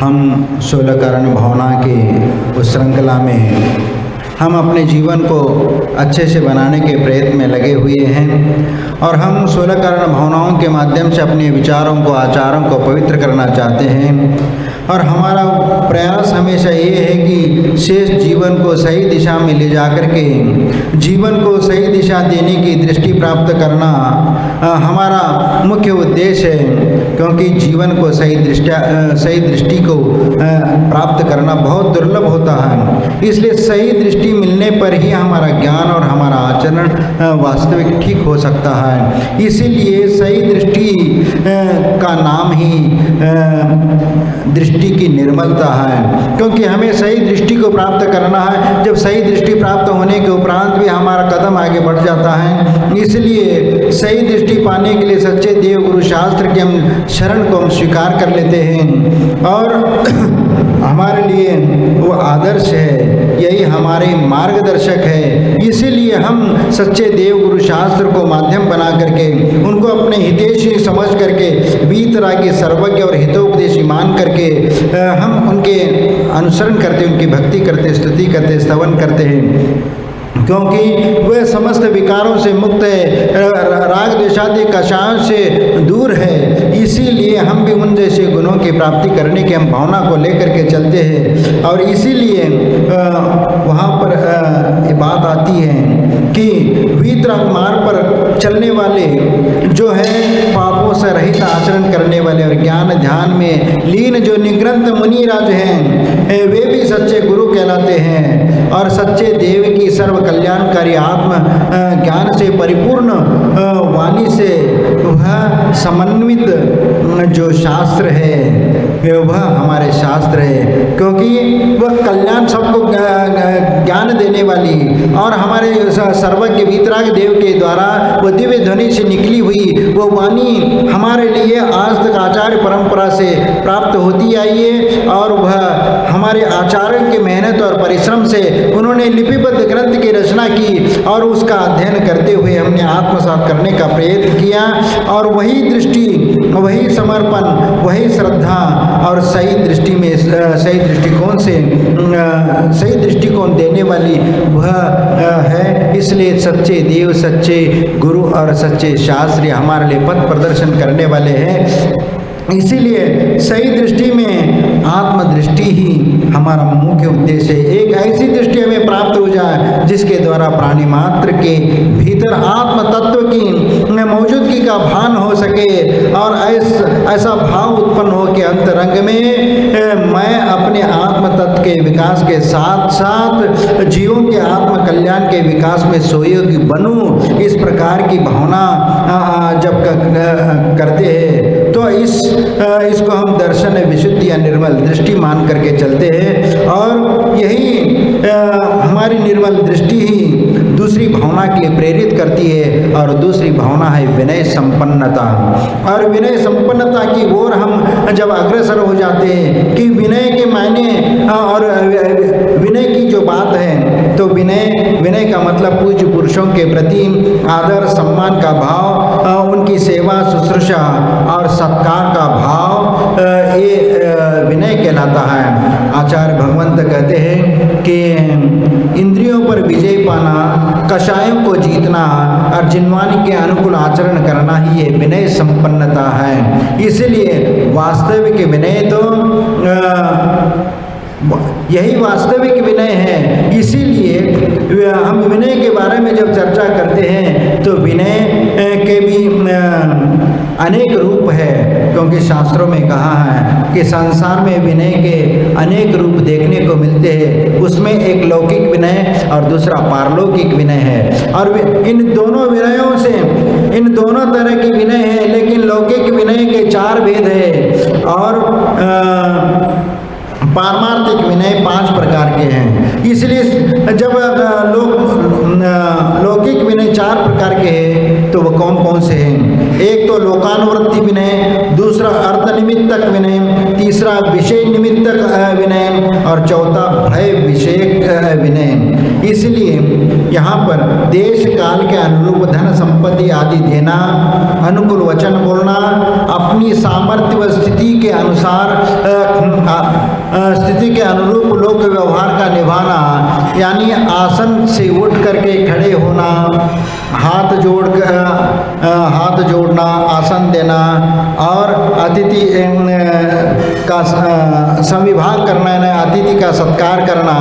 हम 16 कारण भावना की उस श्रृंखला में हम अपने जीवन को अच्छे से बनाने के प्रयत्न में लगे हुए हैं और हम 16 कारण भावनाओं के माध्यम से अपने विचारों को, आचारों को पवित्र करना चाहते हैं। और हमारा प्रयास हमेशा ये है कि शेष जीवन को सही दिशा में ले जा कर के जीवन को सही दिशा देने की दृष्टि प्राप्त करना हमारा मुख्य उद्देश्य है, क्योंकि जीवन को सही दृष्टि को प्राप्त करना बहुत दुर्लभ होता है। इसलिए सही दृष्टि मिलने पर ही हमारा ज्ञान और हमारा आचरण वास्तविक ठीक हो सकता है। इसीलिए सही दृष्टि का नाम ही दृष्टि की निर्मलता है, क्योंकि हमें सही दृष्टि को प्राप्त करना है। जब सही दृष्टि प्राप्त होने के उपरांत भी हमारा कदम आगे बढ़ जाता है। इसलिए सही दृष्टि पाने के लिए सच्चे देव गुरु शास्त्र के हम शरण को हम स्वीकार कर लेते हैं और हमारे लिए वो आदर्श है, यही हमारे मार्गदर्शक है। इसीलिए हम सच्चे देव गुरु शास्त्र को माध्यम बना करके उनको अपने हितैषी समझ करके वीतरागी सर्वज्ञ और हितोपदेशी मान करके हम उनके अनुसरण करते, उनकी भक्ति करते, स्तुति करते, स्तवन करते हैं, क्योंकि वह समस्त विकारों से मुक्त है, राग द्वेषादि कषायों से दूर है। इसीलिए हम भी उन जैसे गुणों की प्राप्ति करने की हम भावना को लेकर के चलते हैं। और इसीलिए वहाँ पर ये बात आती है कि वीतराग मार्ग पर चलने वाले जो है, पापों से रहित आचरण करने वाले और ज्ञान ध्यान में लीन जो निग्रंथ मुनिराज हैं, वे भी सच्चे गुरु कहलाते हैं। और सच्चे देव की सर्व कल्याणकारी आत्म ज्ञान से परिपूर्ण वाणी से वह समन्वित जो शास्त्र है वह हमारे शास्त्र है, क्योंकि वह कल्याण सबको ज्ञान देने वाली और हमारे सर्वज्ञ वीतराग देव के द्वारा वह दिव्य ध्वनि से निकली हुई वो वाणी हमारे लिए आज तक आचार्य परंपरा से प्राप्त होती आई है। और वह हमारे आचार्य की मेहनत और परिश्रम से उन्होंने लिपिबद्ध ग्रंथ की रचना की और उसका अध्ययन करते हुए हमने आत्मसात करने का प्रयत्न किया। और वही दृष्टि, वही समर्पण, वही श्रद्धा और सही दृष्टि में सही दृष्टिकोण से सही दृष्टिकोण देने वाली वह है। इसलिए सच्चे देव, सच्चे गुरु और सच्चे शास्त्री हमारे लिए पथ प्रदर्शन करने वाले हैं। इसीलिए सही दृष्टि में आत्मदृष्टि ही हमारा मुख्य उद्देश्य है। एक ऐसी दृष्टि हमें प्राप्त हो जाए जिसके द्वारा प्राणी मात्र के भीतर आत्म तत्व की मौजूदगी का भान हो सके और ऐसा भाव उत्पन्न हो कि अंतरंग में मैं अपने आत्म तत्व के विकास के साथ साथ जीवों के आत्म कल्याण के विकास में सहयोगी बनूं। इस प्रकार की भावना जब करते हैं तो इसको हम दर्शन विशुद्धि या निर्मल दृष्टि मान करके चलते हैं। और यही हमारी निर्मल दृष्टि ही दूसरी भावना के लिए प्रेरित करती है और दूसरी भावना है विनय संपन्नता। और विनय संपन्नता की ओर हम जब अग्रसर हो जाते हैं कि विनय के मायने और विनय की जो बात है, तो विनय का मतलब पूज्य पुरुषों के प्रति आदर सम्मान का भाव, उनकी सेवा शुश्रूषा और सत्कार का भाव, ये विनय कहलाता है। आचार्य भगवंत कहते हैं कि इंद्रियों पर विजय पाना, कषायों को जीतना और जिन्वानी के अनुकूल आचरण करना ही ये विनय संपन्नता है। इसलिए वास्तविक विनय तो यही वास्तविक विनय है। इसीलिए हम विनय के बारे में जब चर्चा करते हैं तो विनय के भी अनेक रूप है, क्योंकि शास्त्रों में कहा है कि संसार में विनय के अनेक रूप देखने को मिलते हैं। उसमें एक लौकिक विनय और दूसरा पारलौकिक विनय है। और इन दोनों विनयों से इन दोनों तरह की विनय है, लेकिन लौकिक विनय के 4 भेद है और पारमार्थिक विनय 5 प्रकार के हैं। इसलिए जब लौकिक विनय 4 प्रकार के हैं तो वो कौन कौन से हैं? एक तो लोकानुवृत्ति विनय, दूसरा अर्थ निमित्तक विनय, तीसरा विषय निमित्तक विनय और चौथा भय विषयक विनय। इसलिए यहाँ पर देश काल के अनुरूप धन संपत्ति आदि देना, अनुकूल वचन बोलना, अपनी सामर्थ्य व स्थिति के अनुसार स्थिति के अनुरूप लोक व्यवहार का निभाना, यानी आसन से उठ करके खड़े होना, हाथ जोड़ना, आसन देना और अतिथि का संविभाग करना, अतिथि का सत्कार करना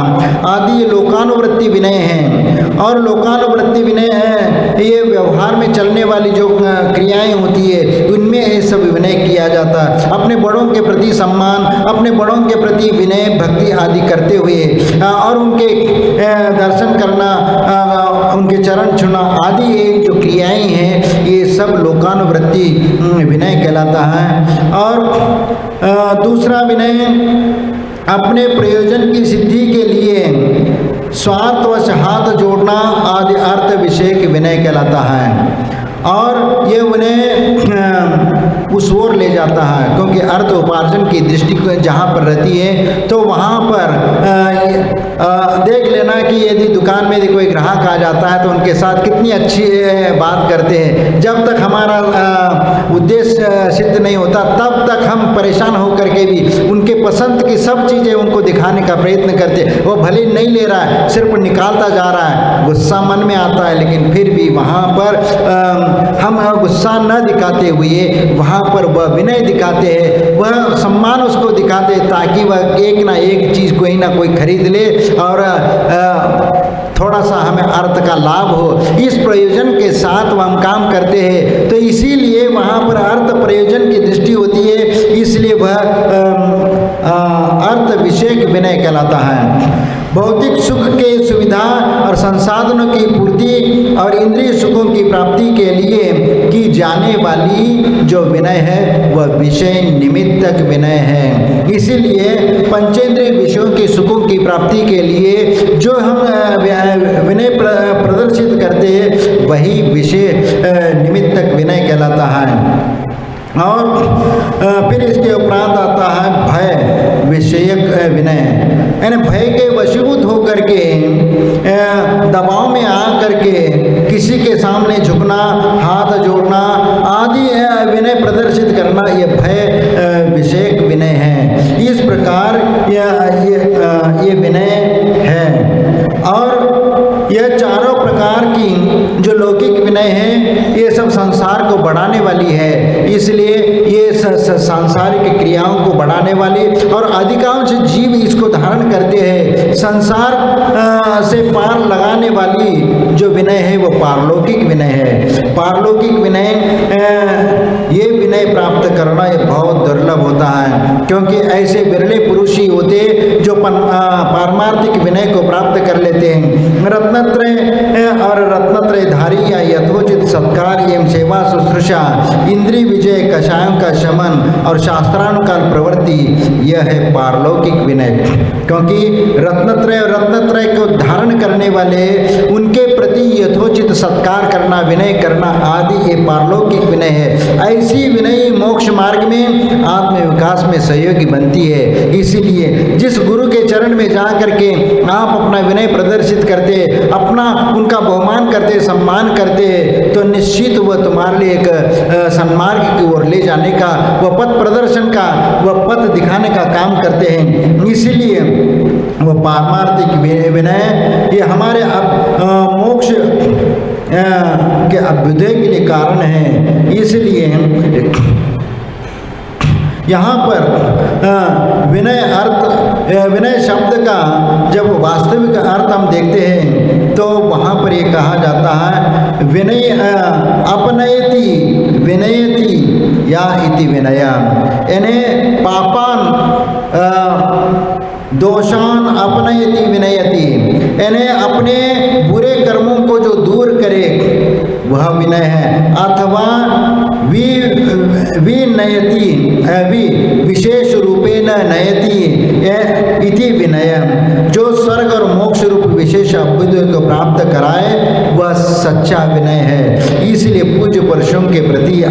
आदि लोकानुवृत्ति विनय हैं। और लोकानुवृत्ति विनय है ये व्यवहार में चलने वाली जो क्रियाएं होती है उनमें ये सब विनय किया जाता है। अपने बड़ों के प्रति सम्मान, अपने बड़ों के प्रति विनय भक्ति आदि करते हुए और उनके दर्शन करना, उनके चरण छूना आदि ये जो क्रियाएं हैं ये सब लोकानुवृत्ति विनय कहलाता है। और दूसरा विनय अपने प्रयोजन की सिद्धि के लिए स्वार्थवश हाथ जोड़ना आदि अर्थ विषयक विनय कहलाता है। और ये उन्हें उस ओर ले जाता है, क्योंकि अर्थ उपार्जन की दृष्टि जहाँ पर रहती है तो वहाँ पर देख लेना कि यदि दुकान में यदि कोई ग्राहक आ जाता है तो उनके साथ कितनी अच्छी बात करते हैं। जब तक हमारा उद्देश्य सिद्ध नहीं होता तब तक हम परेशान होकर के भी उनके पसंद की सब चीज़ें उनको दिखाने का प्रयत्न करते। वो भले नहीं ले रहा है, सिर्फ निकालता जा रहा है, गुस्सा मन में आता है, लेकिन फिर भी वहाँ पर हम गुस्सा न दिखाते हुए वहाँ पर वह विनय दिखाते हैं, वह सम्मान उसको दिखाते हैं ताकि वह एक ना एक चीज़ कोई ना कोई खरीद ले और थोड़ा सा हमें अर्थ का लाभ हो। इस प्रयोजन के साथ वह हम काम करते हैं, तो इसीलिए वहाँ पर अर्थ प्रयोजन की दृष्टि होती है, इसलिए वह अर्थ विषयक विनय कहलाता है। भौतिक सुख के सुविधा और संसाधनों की पूर्ति और इंद्रिय सुखों की प्राप्ति के लिए की जाने वाली जो विनय है वह विषय निमित्तक विनय है। इसीलिए पंचेंद्रिय विषयों के सुखों की प्राप्ति के लिए जो हम विनय प्रदर्शित करते हैं वही विषय निमित्तक विनय कहलाता है। और फिर इसके उपरांत आता है भय विषयक विनय, यानी भय के वशीभूत होकर के दबाव में आ करके किसी के सामने झुकना, हाथ जोड़ना आदि विनय प्रदर्शित करना, ये भय विषयक विनय है। इस प्रकार ये विनय है। और यह चारों प्रकार की जो लौकिक विनय है ये सब संसार को बढ़ाने वाली है, इसलिए ये सांसारिक क्रियाओं को बढ़ाने वाली और अधिकांश जीव इसको धारण करते हैं। संसार से पार लगाने वाली जो विनय है वो पारलौकिक विनय है। पारलौकिक विनय ये विनय प्राप्त करना ये बहुत दुर्लभ होता है, क्योंकि ऐसे विरले पुरुष ही होते जो पारमार्थिक विनय को प्राप्त कर लेते हैं। रत्नत्रय और रत्नत्रयधारी या यथोचित सत्कार एवं सेवा शुश्रूषा, इंद्रिय विजय, कषायों का शमन और शास्त्रानुकाल प्रवृत्ति, यह है पारलौकिक विनय। क्योंकि रत्नत्रय और रत्नत्रय को धारण करने वाले उनके प्रति यथोचित सत्कार करना, विनय करना आदि ये पारलौकिक विनय है। ऐसी विनय मोक्ष मार्ग में आत्म विकास में सहयोगी बनती है। इसीलिए जिस गुरु के चरण में जा करके आप अपना विनय प्रदर्शित करते, अपना उनका बहुमान करते, सम्मान करते, तो निश्चित वह तुम्हारे लिए एक सन्मार्ग की ओर ले जाने का, वह पथ प्रदर्शन का, वह पथ दिखाने का काम करते हैं। इसीलिए वह पारमार्थिक विनय ये हमारे मोक्ष के अभ्युदय के लिए कारण है। इसलिए यहाँ पर विनय शब्द का जब वास्तविक अर्थ हम देखते हैं तो वहाँ पर ये कहा जाता है विनय अपनयति विनयति या इति विनया, यानी पापान दोषान अपनयति विनयति, यानी अपने बुरे कर्मों को जो दूर करे वह विनय है। अथवा विनयति विशेष रूपेण नयति इति विनय, जो स्वर्ग और मोक्ष रूप विशेष अभ्युदय को प्राप्त कराए वह सच्चा विनय है। इसलिए पूज्य पुरुषों के प्रति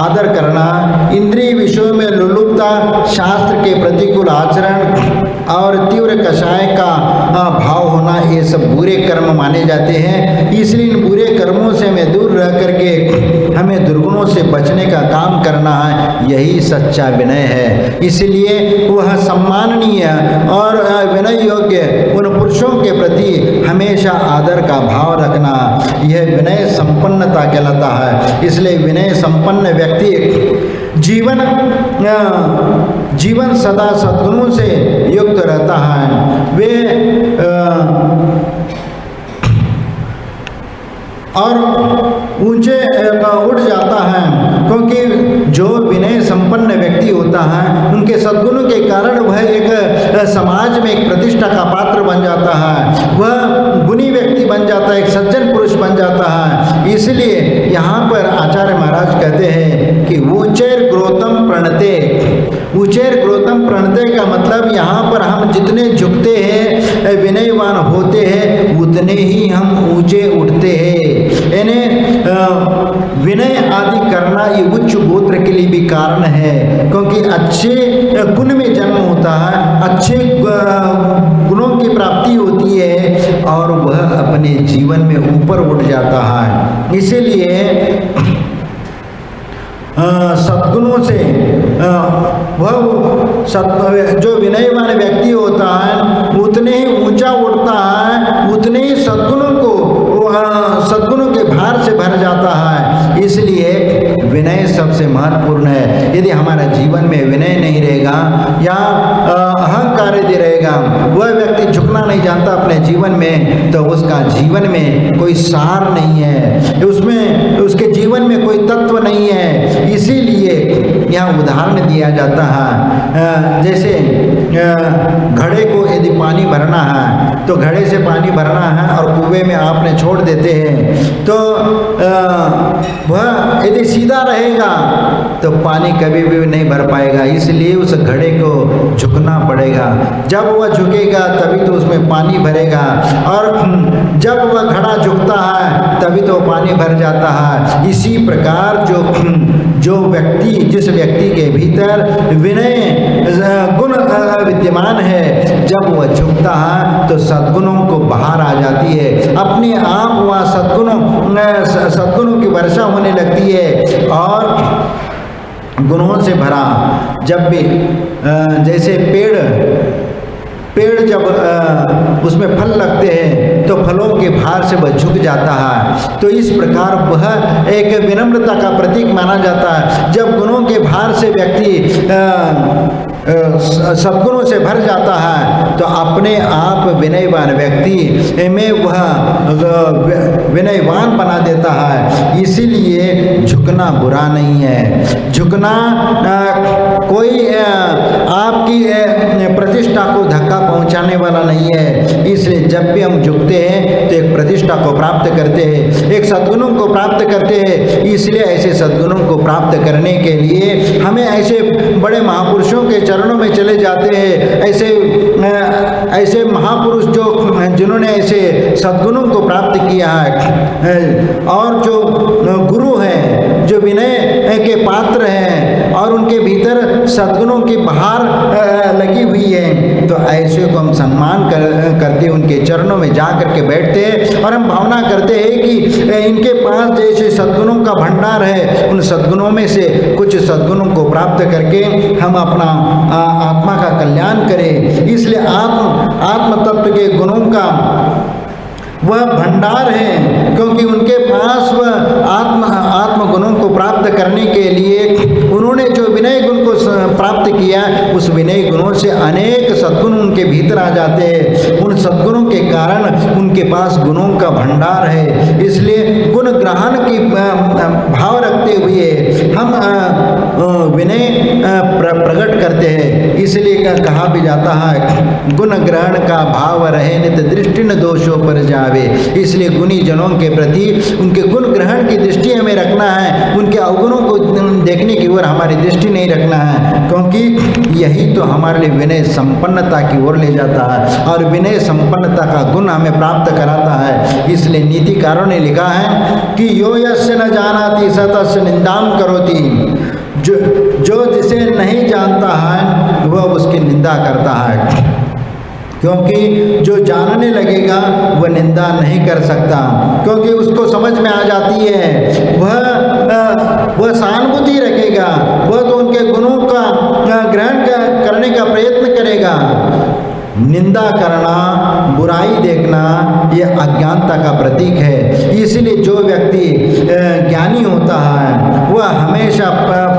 आदर करना, इंद्रिय विषयों में लुलुपता, शास्त्र के प्रतिकूल आचरण और तीव्र कषाय का भाव होना, ये सब बुरे कर्म माने जाते हैं। इसलिए इन बुरे कर्मों से हमें दूर रह करके हमें दुर्गुणों से बचने का काम करना है, यही सच्चा विनय है। इसलिए वह सम्माननीय और विनय योग्य उन पुरुषों के प्रति हमेशा आदर का भाव रखना, यह विनय संपन्नता कहलाता है। इसलिए विनय संपन्न व्यक्ति जीवन सदा सद्गुणों से युक्त रहता है। वे और ऊंचे उठ जाता है, क्योंकि जो विनय संपन्न व्यक्ति होता है उनके सद्गुणों के कारण वह एक समाज में एक प्रतिष्ठा का पात्र बन जाता है, वह गुणी व्यक्ति बन जाता है, एक सज्जन पुरुष बन जाता है। इसलिए यहाँ पर आचार्य महाराज कहते हैं कि ऊचैर ग्रोतम प्रणते। ऊचैर ग्रोतम प्रणते का मतलब यहाँ पर हम जितने झुकते हैं, विनयवान होते हैं, उतने ही हम ऊंचे उठते हैं। यानी विनय आदि करना ये उच्च गोत्र के लिए भी कारण है, क्योंकि अच्छे गुण में जन्म होता है, अच्छे गुणों की प्राप्ति होती है और वह अपने जीवन में ऊपर उठ जाता है। इसीलिए सद्गुणों से वह जो विनयवान व्यक्ति होता है उतने ही ऊंचा उठता है, उतने ही सद्गुणों के भार से भर जाता है। इसलिए विनय सबसे महत्वपूर्ण है। यदि हमारा जीवन में विनय नहीं रहेगा या अहंकार यदि रहेगा, वह व्यक्ति झुकना नहीं जानता अपने जीवन में, तो उसका जीवन में कोई सार नहीं है, उसमें उसके जीवन में कोई तत्व नहीं है। इसीलिए यहाँ उदाहरण दिया जाता है, जैसे घड़े को यदि पानी भरना है तो घड़े से पानी भरना है और कुएं में आपने छोड़ देते हैं, तो वह यदि सीधा रहेगा तो पानी कभी भी नहीं भर पाएगा। इसलिए उस घड़े को झुकना पड़ेगा। जब वह झुकेगा तभी तो उसमें पानी भरेगा, और जब वह घड़ा झुकता है तभी तो पानी भर जाता है। इसी प्रकार जिस व्यक्ति के भीतर विनय गुण विद्यमान है, जब वह झुकता है तो सद्गुणों को बाहर आ जाती है, अपने आप वह सद्गुणों की वर्षा होने लगती है और गुणों से भरा। जब भी जैसे पेड़ जब उसमें फल लगते हैं तो फलों के भार से वह झुक जाता है, तो इस प्रकार वह एक विनम्रता का प्रतीक माना जाता है। जब गुणों के भार से व्यक्ति सद्गुणों से भर जाता है तो अपने आप विनयवान व्यक्ति में वह विनयवान बना देता है। इसीलिए झुकना बुरा नहीं है। झुकना कोई आपकी प्रतिष्ठा को धक्का पहुंचाने वाला नहीं है। इसलिए जब भी हम झुकते हैं तो एक प्रतिष्ठा को प्राप्त करते हैं, एक सद्गुणों को प्राप्त करते हैं। इसलिए ऐसे सद्गुणों को प्राप्त करने के लिए हमें ऐसे बड़े महापुरुषों के चरणों में चले जाते हैं। ऐसे महापुरुष जिन्होंने ऐसे सद्गुणों को प्राप्त किया है, और जो गुरु हैं, जो विनय के पात्र हैं और उनके भीतर सद्गुणों की बहार लगी हुई है, तो ऐसे को हम सम्मान करते, उनके चरणों में जा करके बैठते हैं और हम भावना करते हैं कि इनके पास जैसे सद्गुणों का भंडार है, उन सद्गुणों में से कुछ सद्गुणों को प्राप्त करके हम अपना आत्मा का कल्याण करें। इसलिए आत्म तत्व के गुणों का वह भंडार है, क्योंकि उनके पास वह आत्म गुणों को प्राप्त करने के लिए उन्होंने जो विनय गुण को प्राप्त किया, उस विनय गुणों से अनेक सद्गुण उनके भीतर आ जाते हैं। उन सद्गुणों के कारण उनके पास गुणों का भंडार है। इसलिए गुण ग्रहण की भाव रखते हुए हम विनय प्रकट करते हैं। इसलिए कहा भी जाता है, गुण ग्रहण का भाव रहे नित दृष्टि न दोषों पर जावे। इसलिए गुणी जनों के प्रति उनके गुण ग्रहण की दृष्टि हमें रखना है, उनके अवगुणों को देखने की ओर हमारी दृष्टि नहीं रखना है, क्योंकि यही तो हमारे लिए विनय संपन्नता की ओर ले जाता है और विनय संपन्नता का गुण हमें प्राप्त कराता है। इसलिए नीतिकारों ने लिखा है कि यो यस्य न जानाति स तस्य निंदाम करोति। जो जिसे नहीं जानता है वह उसकी निंदा करता है। क्योंकि जो जानने लगेगा वह निंदा नहीं कर सकता, क्योंकि उसको समझ में आ जाती है, वह सहानुभूति रखेगा, वह तो उनके गुणों का ग्रहण करने का प्रयत्न करेगा। निंदा करना, बुराई देखना, यह अज्ञानता का प्रतीक है। इसलिए जो व्यक्ति ज्ञानी होता है वह हमेशा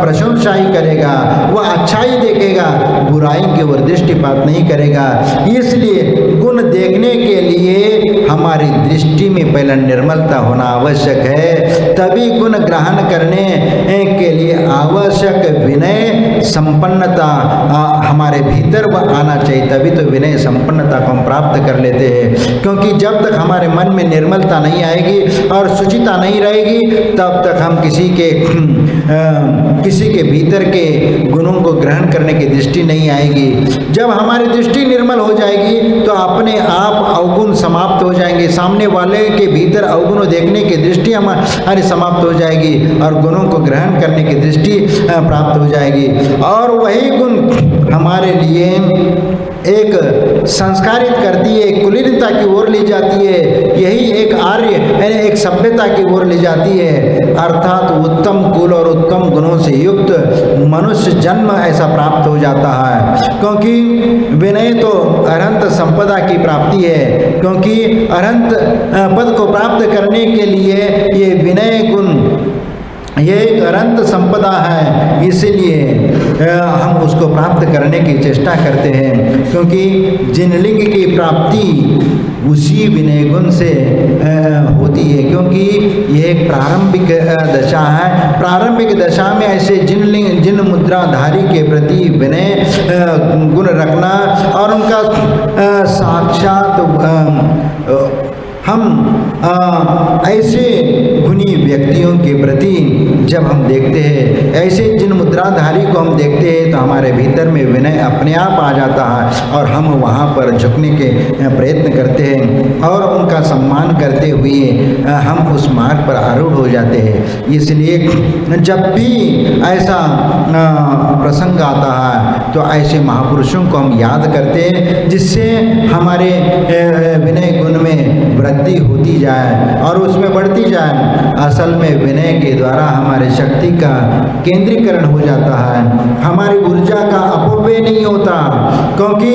प्रशंसा ही करेगा, वह अच्छाई देखेगा, बुराई की ओर दृष्टिपात नहीं करेगा। इसलिए गुण देखने के लिए हमारी दृष्टि में पहले निर्मलता होना आवश्यक है, तभी गुण ग्रहण करने के लिए आवश्यक विनय संपन्नता हमारे भीतर आना चाहिए, तभी तो विनय संपन्नता को हम प्राप्त कर लेते हैं। क्योंकि जब तक हमारे मन में निर्मलता नहीं आएगी और शुचिता नहीं रहेगी, तब तक हम किसी के भीतर के गुणों को ग्रहण करने की दृष्टि नहीं आएगी। जब हमारी दृष्टि निर्मल हो जाएगी तो अपने आप अवगुण समाप्त हो जाएंगे, सामने वाले के भीतर अवगुण देखने की दृष्टि हमारी समाप्त हो जाएगी और गुणों को ग्रहण करने की दृष्टि प्राप्त हो जाएगी, और वही गुण हमारे लिए एक संस्कारित करती है, कुलीनता की ओर ले जाती है, यही एक आर्य यानी एक सभ्यता की ओर ले जाती है। अर्थात उत्तम कुल और उत्तम गुणों से युक्त मनुष्य जन्म ऐसा प्राप्त हो जाता है। क्योंकि विनय तो अरहंत संपदा की प्राप्ति है, क्योंकि अरहंत पद को प्राप्त करने के लिए ये विनय गुण ये एक अनंत संपदा है, इसीलिए हम उसको प्राप्त करने की चेष्टा करते हैं। क्योंकि जिनलिंग की प्राप्ति उसी विनय गुण से होती है, क्योंकि यह एक प्रारंभिक दशा है। प्रारंभिक दशा में ऐसे जिन मुद्राधारी के प्रति विनय गुण रखना और उनका साक्षात हम ऐसे गुणी व्यक्तियों के प्रति जब हम देखते हैं, ऐसे जिन मुद्राधारी को हम देखते हैं, तो हमारे भीतर में विनय अपने आप आ जाता है और हम वहाँ पर झुकने के प्रयत्न करते हैं और उनका सम्मान करते हुए हम उस मार्ग पर आरूढ़ हो जाते हैं। इसलिए जब भी ऐसा प्रसंग आता है तो ऐसे महापुरुषों को हम याद करते हैं, जिससे हमारे विनय गुण में वृद्धि होती जाए और उसमें बढ़ती जाए। असल में विनय के द्वारा हमारे शक्ति का केंद्रीकरण हो जाता है, हमारी ऊर्जा का अपव्यय नहीं होता, क्योंकि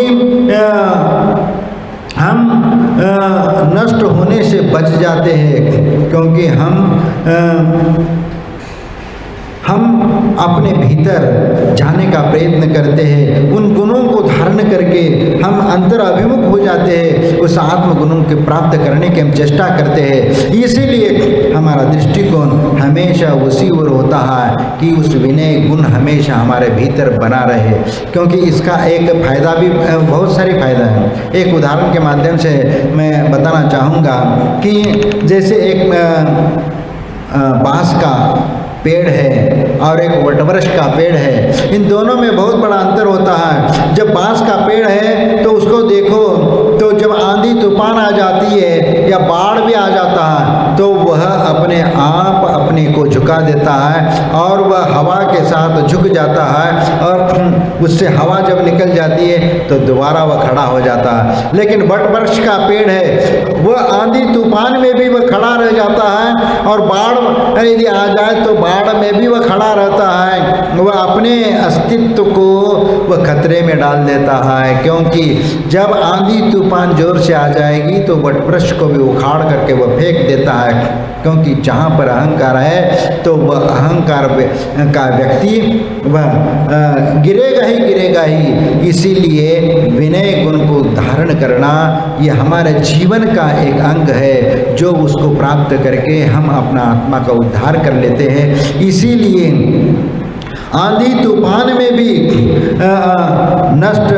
हम नष्ट होने से बच जाते हैं, क्योंकि हम अपने भीतर जाने का प्रयत्न करते हैं, उन गुणों को धारण करके हम अंतर अभिमुख हो जाते हैं, उस आत्म गुणों के प्राप्त करने की हम चेष्टा करते हैं। इसीलिए हमारा दृष्टिकोण हमेशा उसी ओर होता है कि उस विनय गुण हमेशा हमारे भीतर बना रहे, क्योंकि इसका एक फायदा भी बहुत सारे फायदा है। एक उदाहरण के माध्यम से मैं बताना चाहूँगा कि जैसे एक बांस का पेड़ है और एक वटवृक्ष का पेड़ है, इन दोनों में बहुत बड़ा अंतर होता है। जब बांस का पेड़ है तो उसको देखो तो जब आंधी तूफान आ जाती है या बाढ़ भी आ जाता है तो वह अपने आप अपने को झुका देता है और वह हवा के साथ झुक जाता है और उससे हवा जब निकल जाती है तो दोबारा वह खड़ा हो जाता है। लेकिन वटवृक्ष का पेड़ है, वह आंधी तूफान में भी वह खड़ा रह जाता है और बाढ़ यदि आ जाए तो बाढ़ में भी वह खड़ा रहता है, वह अपने अस्तित्व को वह खतरे में डाल देता है। क्योंकि जब आंधी तूफान जोर से आ जाएगी तो वटवृक्ष को भी उखाड़ करके वह फेंक देता है, क्योंकि जहाँ पर अहंकार है तो वह अहंकार का व्यक्ति वह गिरेगा ही। इसीलिए विनय गुण को धारण करना ये हमारे जीवन का एक अंग है, जो उसको प्राप्त करके हम अपना आत्मा का उद्धार कर लेते हैं। इसीलिए आंधी तूफान में भी नष्ट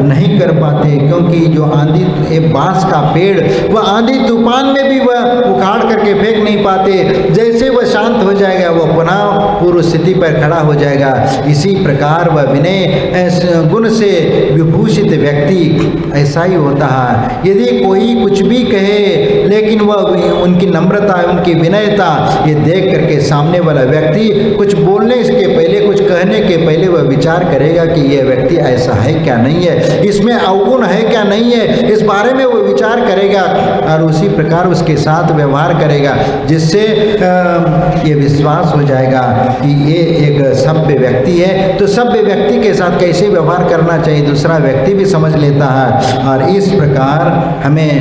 नहीं कर पाते, क्योंकि जो आंधी बांस का पेड़ वह आंधी तूफान में भी वह उखाड़ करके फेंक नहीं पाते। जैसे वह शांत हो जाएगा वह पुनः पूर्व स्थिति पर खड़ा हो जाएगा। इसी प्रकार वह विनय गुण से विभूषित व्यक्ति ऐसा ही होता है। यदि कोई कुछ भी कहे लेकिन वह उनकी नम्रता, उनकी विनयता ये देख करके सामने वाला व्यक्ति कुछ बोलने के पहले, कुछ कहने के पहले वह विचार करेगा कि यह व्यक्ति ऐसा है क्या नहीं है, इसमें अवगुण है क्या नहीं है, इस बारे में वो विचार करेगा और उसी प्रकार उसके साथ व्यवहार करेगा, जिससे ये विश्वास हो जाएगा कि ये एक सभ्य व्यक्ति है। तो सभ्य व्यक्ति के साथ कैसे व्यवहार करना चाहिए दूसरा व्यक्ति भी समझ लेता है और इस प्रकार हमें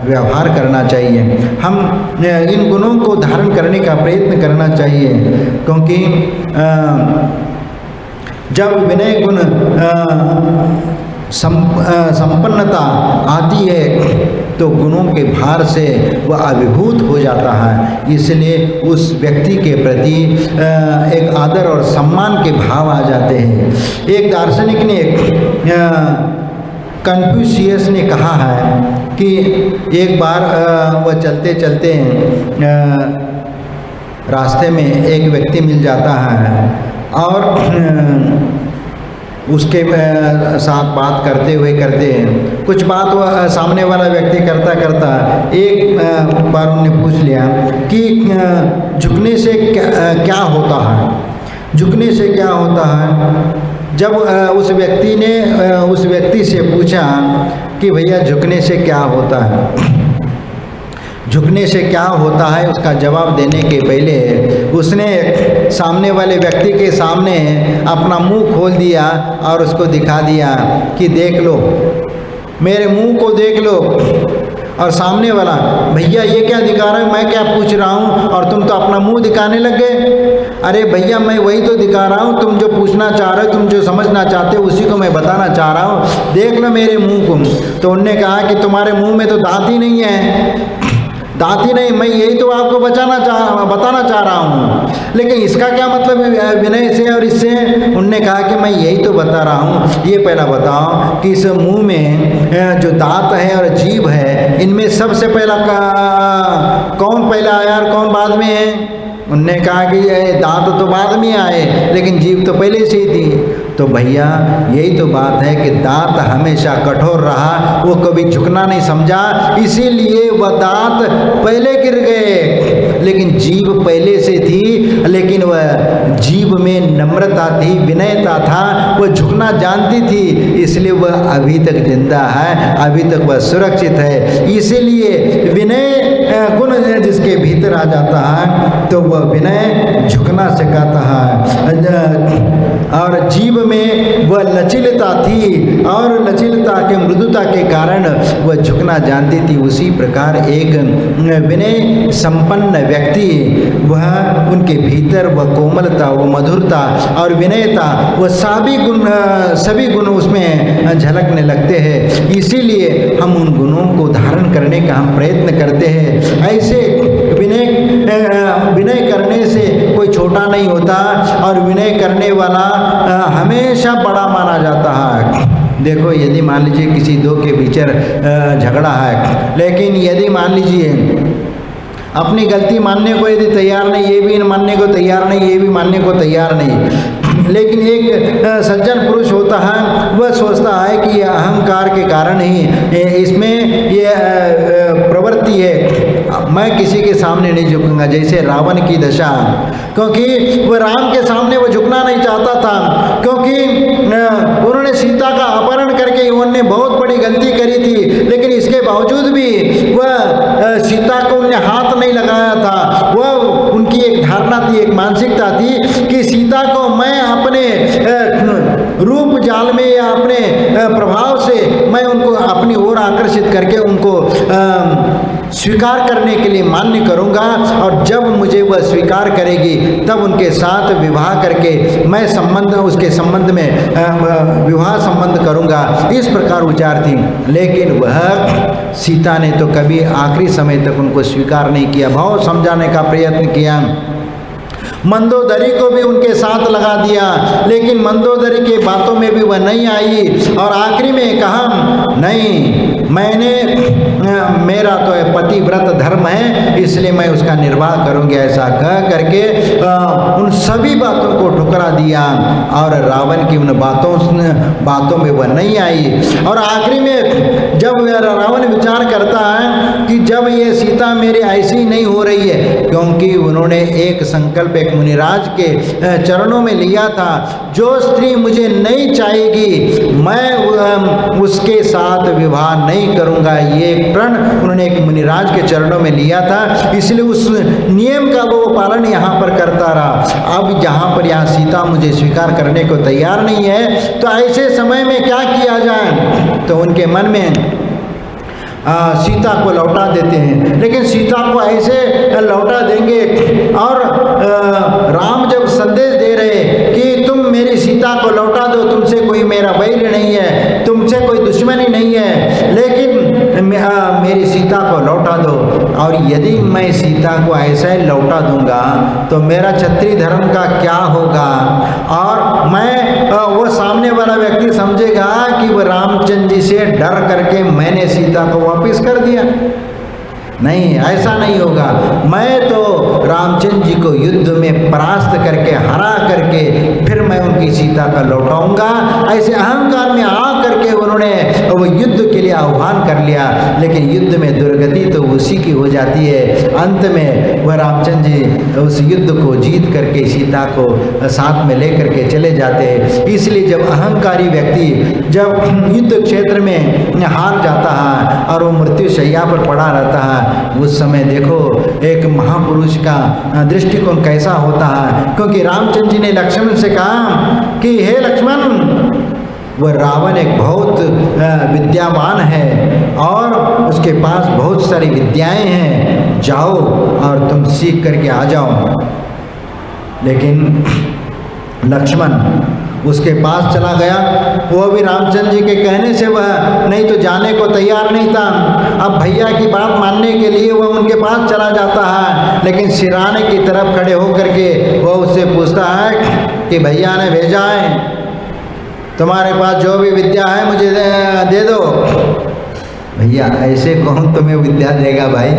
व्यवहार करना चाहिए। हम इन गुणों को धारण करने का प्रयत्न करना चाहिए, क्योंकि जब विनय गुण संपन्नता आती है तो गुणों के भार से वह अभिभूत हो जाता है। इसलिए उस व्यक्ति के प्रति एक आदर और सम्मान के भाव आ जाते हैं। एक दार्शनिक ने कन्फ्यूशियस ने कहा है कि एक बार वह चलते चलते रास्ते में एक व्यक्ति मिल जाता है और उसके साथ बात करते हुए कुछ बात वह सामने वाला व्यक्ति करता एक बार उन्होंने पूछ लिया कि झुकने से क्या होता है, झुकने से क्या होता है। जब उस व्यक्ति ने उस व्यक्ति से पूछा कि भैया झुकने से क्या होता है, झुकने से क्या होता है, उसका जवाब देने के पहले उसने सामने वाले व्यक्ति के सामने अपना मुंह खोल दिया और उसको दिखा दिया कि देख लो, मेरे मुंह को देख लो। और सामने वाला, भैया ये क्या दिखा रहा है, मैं क्या पूछ रहा हूँ और तुम तो अपना मुंह दिखाने लग गए। अरे भैया मैं वही तो दिखा रहा हूँ, तुम जो पूछना चाह रहे हो, तुम जो समझना चाहते हो उसी को मैं बताना चाह रहा हूँ, देख लो मेरे मुंह को। तो उनने कहा कि तुम्हारे मुंह में तो दांत ही नहीं है, दांत ही नहीं, मैं यही तो आपको बताना चाह रहा हूँ, लेकिन इसका क्या मतलब विनय से और इससे। उनने कहा कि मैं यही तो बता रहा हूँ, ये पहला बताओ कि इस मुंह में जो दांत है और जीभ है, इनमें सबसे पहला कौन पहला आया और कौन बाद में है। उनने कहा कि ये दांत तो बाद में आए लेकिन जीभ तो पहले से ही थी। तो भैया यही तो बात है कि दांत हमेशा कठोर रहा, वो कभी झुकना नहीं समझा, इसीलिए वह दांत पहले गिर गए, लेकिन जीभ पहले से थी, लेकिन वह जीभ में नम्रता थी, विनयता था, वह झुकना जानती थी, इसलिए वह अभी तक जिंदा है, अभी तक वह सुरक्षित है। इसीलिए विनय गुण जिसके भीतर आ जाता है तो वह विनय झुकना सिखाता है। और जीभ में वह लचीलता थी और लचीलता के मृदुता के कारण वह झुकना जानती थी। उसी प्रकार एक विनय संपन्न व्यक्ति, वह उनके भीतर वह कोमलता, वह मधुरता और विनयता, वह सभी गुण उसमें झलकने लगते हैं। इसीलिए हम उन गुणों को धारण करने का हम प्रयत्न करते हैं। ऐसे विनय करने से कोई छोटा नहीं होता और विनय करने वाला हमेशा बड़ा माना जाता है। देखो, यदि मान लीजिए किसी दो के बीच झगड़ा है, लेकिन यदि मान लीजिए अपनी गलती मानने को यदि तैयार नहीं, ये भी मानने को तैयार नहीं, ये भी मानने को तैयार नहीं, लेकिन एक सज्जन पुरुष होता है, वह सोचता है कि यह अहंकार के कारण ही इसमें यह प्रवृत्ति है, मैं किसी के सामने नहीं झुकूंगा। जैसे रावण की दशा, क्योंकि वह राम के सामने वो झुकना नहीं चाहता था, क्योंकि उन्होंने सीता का अपहरण करके उन्होंने बहुत बड़ी गलती करी थी, लेकिन इसके बावजूद भी वह सीता को उन्हें हाथ नहीं लगाया था। वह उनकी एक धारणा थी, एक मानसिकता थी कि सीता को मैं अपने रूप जाल में या अपने प्रभाव से मैं उनको अपनी ओर आकर्षित करके उनको स्वीकार करने के लिए मान्य करूंगा, और जब मुझे वह स्वीकार करेगी तब उनके साथ विवाह करके मैं उसके संबंध में विवाह संबंध करूंगा। इस प्रकार विचार थी, लेकिन वह सीता ने तो कभी आखिरी समय तक उनको स्वीकार नहीं किया। बहुत समझाने का प्रयत्न किया, मंदोदरी को भी उनके साथ लगा दिया, लेकिन मंदोदरी के बातों में भी वह नहीं आई और आखिरी में कहा नहीं, मेरा तो पतिव्रत धर्म है, इसलिए मैं उसका निर्वाह करूंगी। ऐसा कह करके उन सभी बातों को ठुकरा दिया और रावण की उन बातों में वह नहीं आई। और आखिरी में जब रावण विचार करता है कि जब ये सीता मेरी ऐसी नहीं हो रही है, क्योंकि उन्होंने एक संकल्प एक मुनिराज के चरणों में लिया था, जो स्त्री मुझे नहीं चाहेगी मैं उसके साथ विवाह नहीं करूंगा। ये प्रण उन्होंने एक मुनिराज के चरणों में लिया था, इसलिए उस नियम का वो पालन यहाँ पर करता रहा। अब जहाँ पर यहाँ सीता मुझे स्वीकार करने को तैयार नहीं है, तो ऐसे समय में क्या किया जाए? तो उनके मन में सीता को लौटा देते हैं, लेकिन सीता को ऐसे लौटा देंगे और राम जब संदेश दे रहे कि तुम मेरी सीता को लौटा दो, तुमसे कोई मेरा वैर नहीं है, तुमसे कोई दुश्मनी नहीं है, लेकिन मेरी सीता को लौटा दो। और यदि मैं सीता को ऐसा ही लौटा दूंगा तो मेरा क्षत्रिय धर्म का क्या होगा? और मैं वो सामने वाला व्यक्ति समझेगा कि वो रामचंद्र जी से डर करके मैंने सीता को वापस कर दिया। नहीं, ऐसा नहीं होगा। मैं तो रामचंद्र जी को युद्ध में परास्त करके हरा करके फिर मैं उनकी सीता का लौटाऊंगा। ऐसे अहंकार में आ करके उन्होंने वो युद्ध के लिए आह्वान कर लिया, लेकिन युद्ध में दुर्गति तो उसी की हो जाती है। अंत में वह रामचंद्र जी उस युद्ध को जीत करके सीता को साथ में लेकर के चले जाते हैं। इसलिए जब अहंकारी व्यक्ति जब युद्ध क्षेत्र में हार जाता है और वो मृत्यु शैया पर पड़ा रहता है, उस समय देखो एक महापुरुष का दृष्टिकोण कैसा होता है। क्योंकि रामचंद्र जी ने लक्ष्मण से कहा कि हे लक्ष्मण, वह रावण एक बहुत विद्यावान है और उसके पास बहुत सारी विद्याएं हैं, जाओ और तुम सीख करके आ जाओ। लेकिन लक्ष्मण उसके पास चला गया, वो भी रामचंद्र जी के कहने से वह नहीं तो जाने को तैयार नहीं था। अब भैया की बात मानने के लिए वह उनके पास चला जाता है, लेकिन सिराने की तरफ खड़े होकर के वह उससे पूछता है कि भैया ने भेजा है, तुम्हारे पास जो भी विद्या है मुझे दे दो। भैया ऐसे कौन तुम्हें विद्या देगा भाई?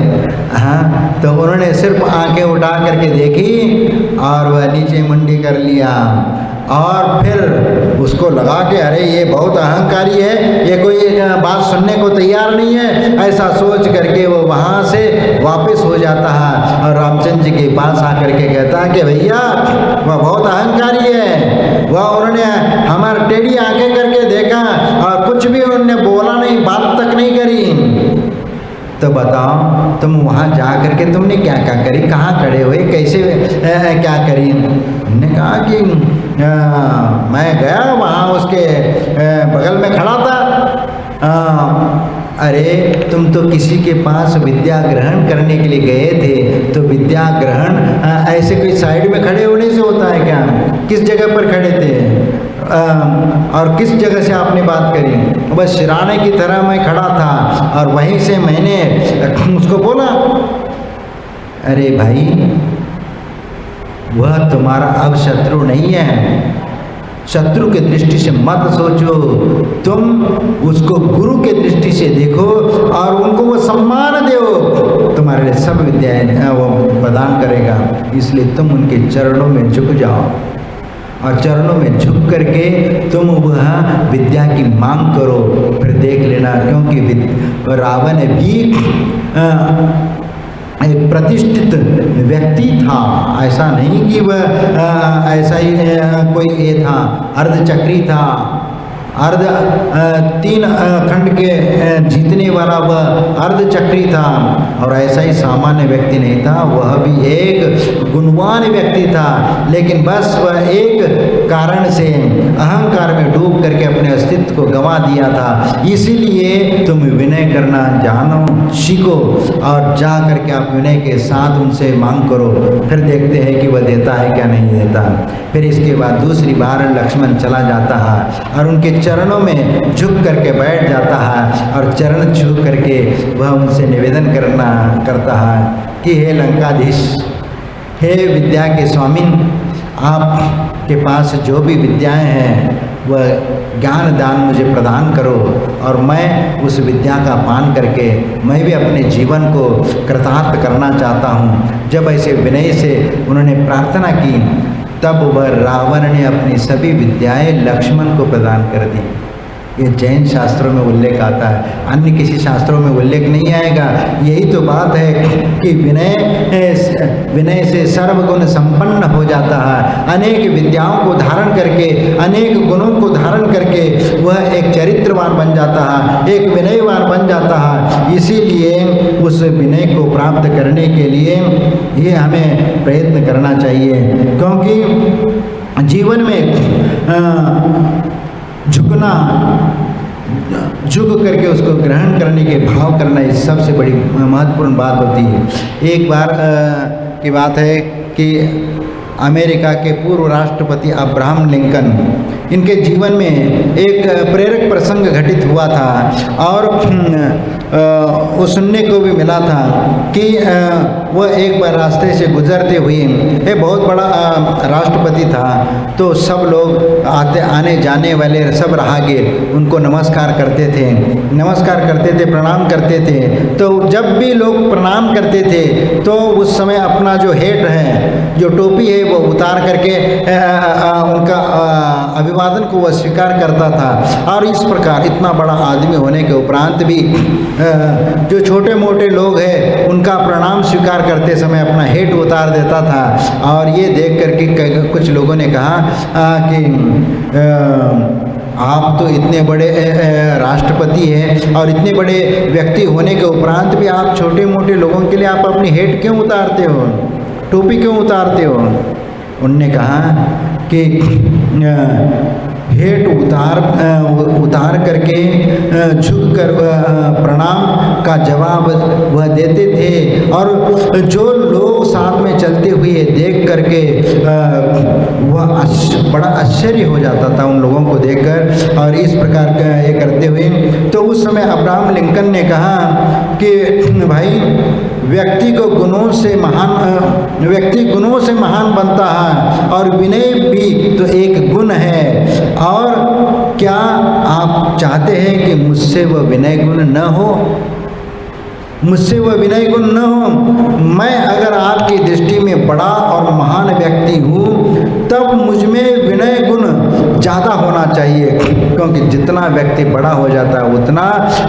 हाँ, तो उन्होंने सिर्फ आंखें उठा करके देखी और वह नीचे मुंडी कर लिया और फिर उसको लगा के अरे ये बहुत अहंकारी है, ये कोई बात सुनने को तैयार नहीं है, ऐसा सोच करके वो वहाँ से वापस हो जाता है और रामचंद्र जी के पास आकर के कहता है कि भैया वह बहुत अहंकारी है, वह उन्होंने हमारे टेढ़ी आंखें करके देखा और कुछ भी उन्होंने बोला नहीं, बात तक नहीं करी। तो बताओ तुम वहाँ जा करके तुमने क्या क्या करी, कहाँ खड़े हुए, कैसे क्या करी? हमने कहा कि मैं गया वहाँ उसके बगल में खड़ा था। अरे तुम तो किसी के पास विद्या ग्रहण करने के लिए गए थे, तो विद्या ग्रहण ऐसे कोई साइड में खड़े होने से होता है क्या? किस जगह पर खड़े थे और किस जगह से आपने बात करी? बस सिराने की तरह मैं खड़ा था और वहीं से मैंने उसको बोला। अरे भाई वह तुम्हारा अब शत्रु नहीं है, शत्रु की दृष्टि से मत सोचो, तुम उसको गुरु के दृष्टि से देखो और उनको वो सम्मान दो, तुम्हारे लिए सब विद्याएं वो प्रदान करेगा। इसलिए तुम उनके चरणों में झुक जाओ और चरणों में झुक करके तुम वह विद्या की मांग करो, फिर देख लेना। क्योंकि रावण भी एक प्रतिष्ठित व्यक्ति था, ऐसा नहीं कि वह ऐसा ही कोई ये था, अर्धचक्री था, अर्ध 3 खंड के जीतने वाला वह अर्धचक्री था और ऐसा ही सामान्य व्यक्ति नहीं था, वह भी एक गुणवान व्यक्ति था। लेकिन बस वह एक कारण से अहंकार में डूब करके अपने अस्तित्व को गंवा दिया था। इसीलिए तुम विनय करना जानो, सीखो और जा करके आप विनय के साथ उनसे मांग करो, फिर देखते हैं कि वह देता है क्या नहीं देता। फिर इसके बाद दूसरी बार लक्ष्मण चला जाता है और उनके चरणों में झुक करके बैठ जाता है और चरण छू करके वह उनसे निवेदन करता है कि हे लंकाधीश, हे विद्या के स्वामी, आपके पास जो भी विद्याएं हैं वह ज्ञान दान मुझे प्रदान करो और मैं उस विद्या का पान करके मैं भी अपने जीवन को कृतार्थ करना चाहता हूँ। जब ऐसे विनय से उन्होंने प्रार्थना की तब वह रावण ने अपनी सभी विद्याएं लक्ष्मण को प्रदान कर दी। ये जैन शास्त्रों में उल्लेख आता है, अन्य किसी शास्त्रों में उल्लेख नहीं आएगा। यही तो बात है कि विनय से सर्वगुण संपन्न हो जाता है। अनेक विद्याओं को धारण करके, अनेक गुणों को धारण करके वह एक चरित्रवान बन जाता है, एक विनयवान बन जाता है। इसीलिए उस विनय को प्राप्त करने के लिए ये हमें प्रयत्न करना चाहिए, क्योंकि जीवन में झुक करके उसको ग्रहण करने के भाव करना ये सबसे बड़ी महत्वपूर्ण बात होती है। एक बार की बात है कि अमेरिका के पूर्व राष्ट्रपति अब्राहम लिंकन, इनके जीवन में एक प्रेरक प्रसंग घटित हुआ था और वो सुनने को भी मिला था कि वह एक बार रास्ते से गुजरते हुए, एक बहुत बड़ा राष्ट्रपति था, तो सब लोग आने जाने वाले सब राहगीर उनको नमस्कार करते थे, प्रणाम करते थे। तो जब भी लोग प्रणाम करते थे तो उस समय अपना जो हेट है, जो टोपी है, वो उतार करके उनका अभिवादन को वह स्वीकार करता था। और इस प्रकार इतना बड़ा आदमी होने के उपरांत भी जो छोटे मोटे लोग हैं उनका प्रणाम स्वीकार करते समय अपना हेट उतार देता था। और ये देख करके कुछ लोगों ने कहा कि आप तो इतने बड़े राष्ट्रपति हैं और इतने बड़े व्यक्ति होने के उपरांत भी आप छोटे मोटे लोगों के लिए आप अपनी हेट क्यों उतारते हो, टोपी क्यों उतारते हो? उनने कहा कि हेट उतार करके झुक कर प्रणाम का जवाब वह देते थे, और जो लोग साथ में चलते हुए देख करके वह बड़ा आश्चर्य हो जाता था उन लोगों को देखकर। और इस प्रकार का ये करते हुए तो उस समय अब्राहम लिंकन ने कहा कि भाई, व्यक्ति गुणों से महान बनता है और विनय भी तो एक गुण है। और क्या आप चाहते हैं कि मुझसे वह विनय गुण न हो? मुझसे वह विनय गुण न हो? मैं अगर आपकी दृष्टि में बड़ा और महान व्यक्ति हूँ तब मुझ में विनय गुण ज़्यादा होना चाहिए, क्योंकि जितना व्यक्ति बड़ा हो जाता है उतना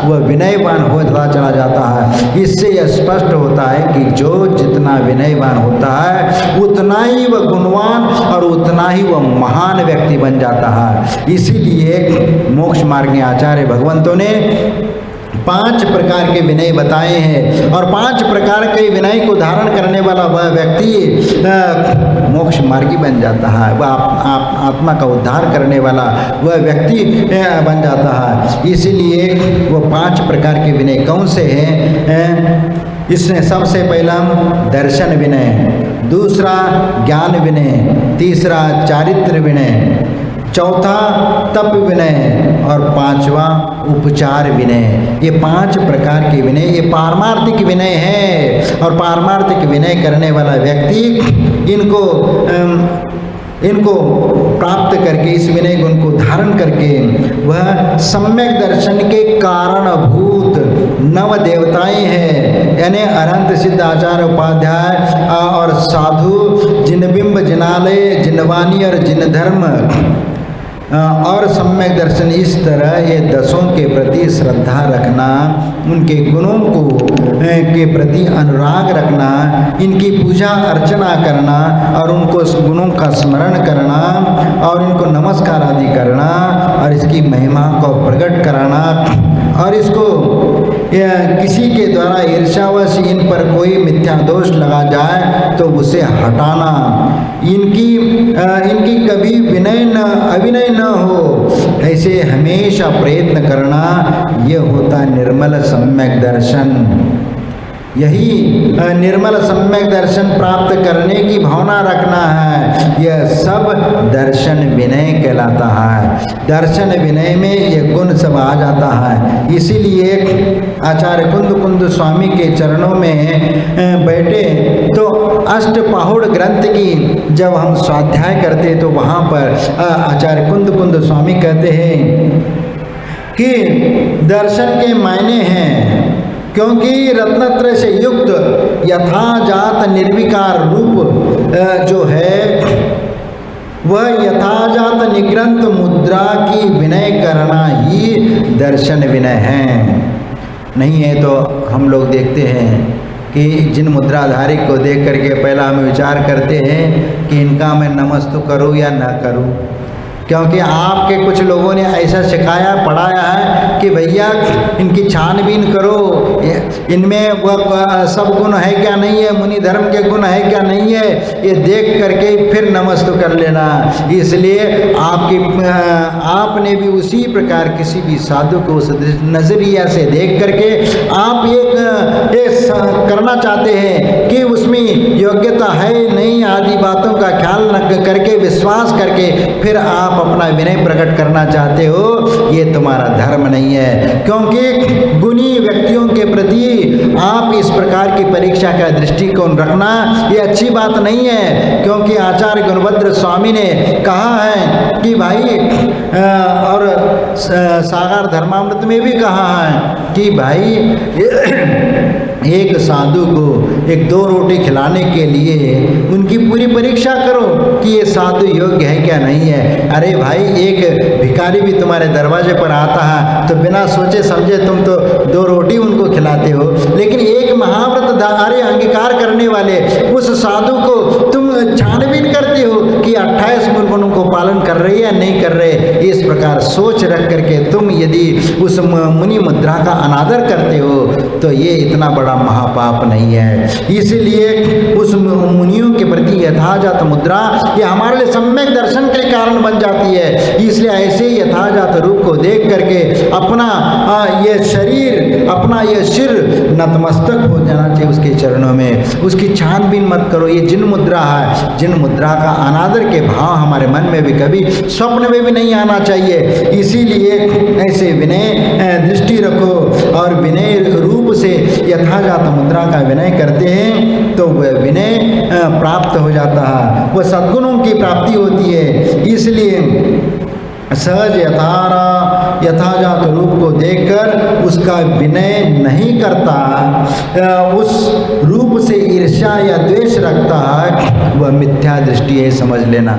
वह विनयवान होता चला जाता है। इससे यह स्पष्ट होता है कि जो जितना विनयवान होता है उतना ही वह गुणवान और उतना ही वह महान व्यक्ति बन जाता है। इसीलिए मोक्ष मार्ग में आचार्य भगवंतों ने 5 प्रकार के विनय बताए हैं, और 5 प्रकार के विनय को धारण करने वाला वह व्यक्ति मोक्ष मार्गी बन जाता है, वह आत्मा का उद्धार करने वाला वह व्यक्ति बन जाता है। इसीलिए वह 5 प्रकार के विनय कौन से हैं? इसमें सबसे पहला दर्शन विनय, दूसरा ज्ञान विनय, तीसरा चारित्र विनय, चौथा तप विनय और 5वां उपचार विनय। ये 5 प्रकार के विनय, ये पारमार्थिक विनय है। और पारमार्थिक विनय करने वाला व्यक्ति इनको प्राप्त करके, इस विनय गुण को धारण करके वह सम्यक दर्शन के कारणभूत 9 देवताएं हैं, यानी अनंत सिद्ध आचार्य उपाध्याय और साधु, जिनबिंब, जिनालय, जिनवानी और जिनधर्म और सम्यक दर्शन। इस तरह ये 10 के प्रति श्रद्धा रखना, उनके गुणों के प्रति अनुराग रखना, इनकी पूजा अर्चना करना और उनको गुणों का स्मरण करना और इनको नमस्कार आदि करना और इसकी महिमा को प्रकट कराना, और इसको किसी के द्वारा ईर्ष्यावश इन पर कोई मिथ्या दोष लगा जाए तो उसे हटाना, इनकी कभी अभिनय न हो, ऐसे हमेशा प्रयत्न करना, यह होता निर्मल सम्यक दर्शन। यही निर्मल सम्यक दर्शन प्राप्त करने की भावना रखना है। यह सब दर्शन विनय कहलाता है। दर्शन विनय में ये गुण सब आ जाता है। इसीलिए आचार्य कुंद स्वामी के चरणों में बैठे तो अष्टपाहुड़ ग्रंथ की जब हम स्वाध्याय करते तो वहाँ पर आचार्य कुंद स्वामी कहते हैं कि दर्शन के मायने हैं, क्योंकि रत्नत्रय से युक्त यथाजात निर्विकार रूप जो है वह यथाजात निग्रंथ मुद्रा की विनय करना ही दर्शन विनय है। नहीं है तो हम लोग देखते हैं कि जिन मुद्राधारी को देख करके पहला हम विचार करते हैं कि इनका मैं नमस्ते करूं या ना करूं, क्योंकि आपके कुछ लोगों ने ऐसा सिखाया पढ़ाया है कि भैया इनकी छानबीन करो, इनमें वह सब गुण है क्या नहीं है, मुनि धर्म के गुण है क्या नहीं है, ये देख करके फिर नमस्ते कर लेना। इसलिए आपने भी उसी प्रकार किसी भी साधु को उस नज़रिया से देख करके आप ये करना चाहते हैं कि उसमें योग्यता है नहीं आदि बातों का ख्याल न करके विश्वास करके फिर आप अपना विनय प्रकट करना चाहते हो, ये तुम्हारा धर्म नहीं है। क्योंकि गुणी व्यक्तियों के प्रति आप इस प्रकार की परीक्षा का दृष्टिकोण रखना ये अच्छी बात नहीं है। क्योंकि आचार्य गुणभद्र स्वामी ने कहा है कि भाई और सागर धर्मामृत में भी कहा है कि भाई एक साधु को एक दो रोटी खिलाने के लिए उनकी पूरी परीक्षा करो कि ये साधु योग्य है क्या नहीं है। अरे भाई एक भिखारी भी तुम्हारे दरवाजे पर आता है तो बिना सोचे समझे तुम तो दो रोटी उनको खिलाते हो, लेकिन एक महाव्रतधारी अंगीकार करने वाले उस साधु को तुम छानबीन करते हो कि 28 गुणों को पालन कर रहे या नहीं कर रहे। इस प्रकार सोच रख करके तुम यदि उस मुनि मुद्रा का अनादर करते हो तो ये इतना बड़ा महापाप नहीं है। इसलिए उस मुनियों के प्रति यथाजात मुद्रा ये हमारे लिए सम्यक दर्शन के कारण बन जाती है। इसलिए ऐसे यथाजात रूप को देख करके अपना ये शरीर अपना ये सिर नतमस्तक हो जाना चाहिए उसके चरणों में। उसकी छानबीन मत करो। ये जिन मुद्रा है, जिन मुद्रा का अनादर के भाव हमारे मन में भी कभी स्वप्न में भी नहीं आना चाहिए। इसीलिए ऐसे विनय दृष्टि रखो और विनय रूप से यथाजात मुद्रा का विनय करते हैं तो वह विनय प्राप्त हो जाता है, वह सद्गुणों की प्राप्ति होती है। इसलिए सहज यथाजात रूप को देखकर उसका विनय नहीं करता, उस रूप से ईर्ष्या या द्वेष रखता है, वह मिथ्या दृष्टि है, समझ लेना।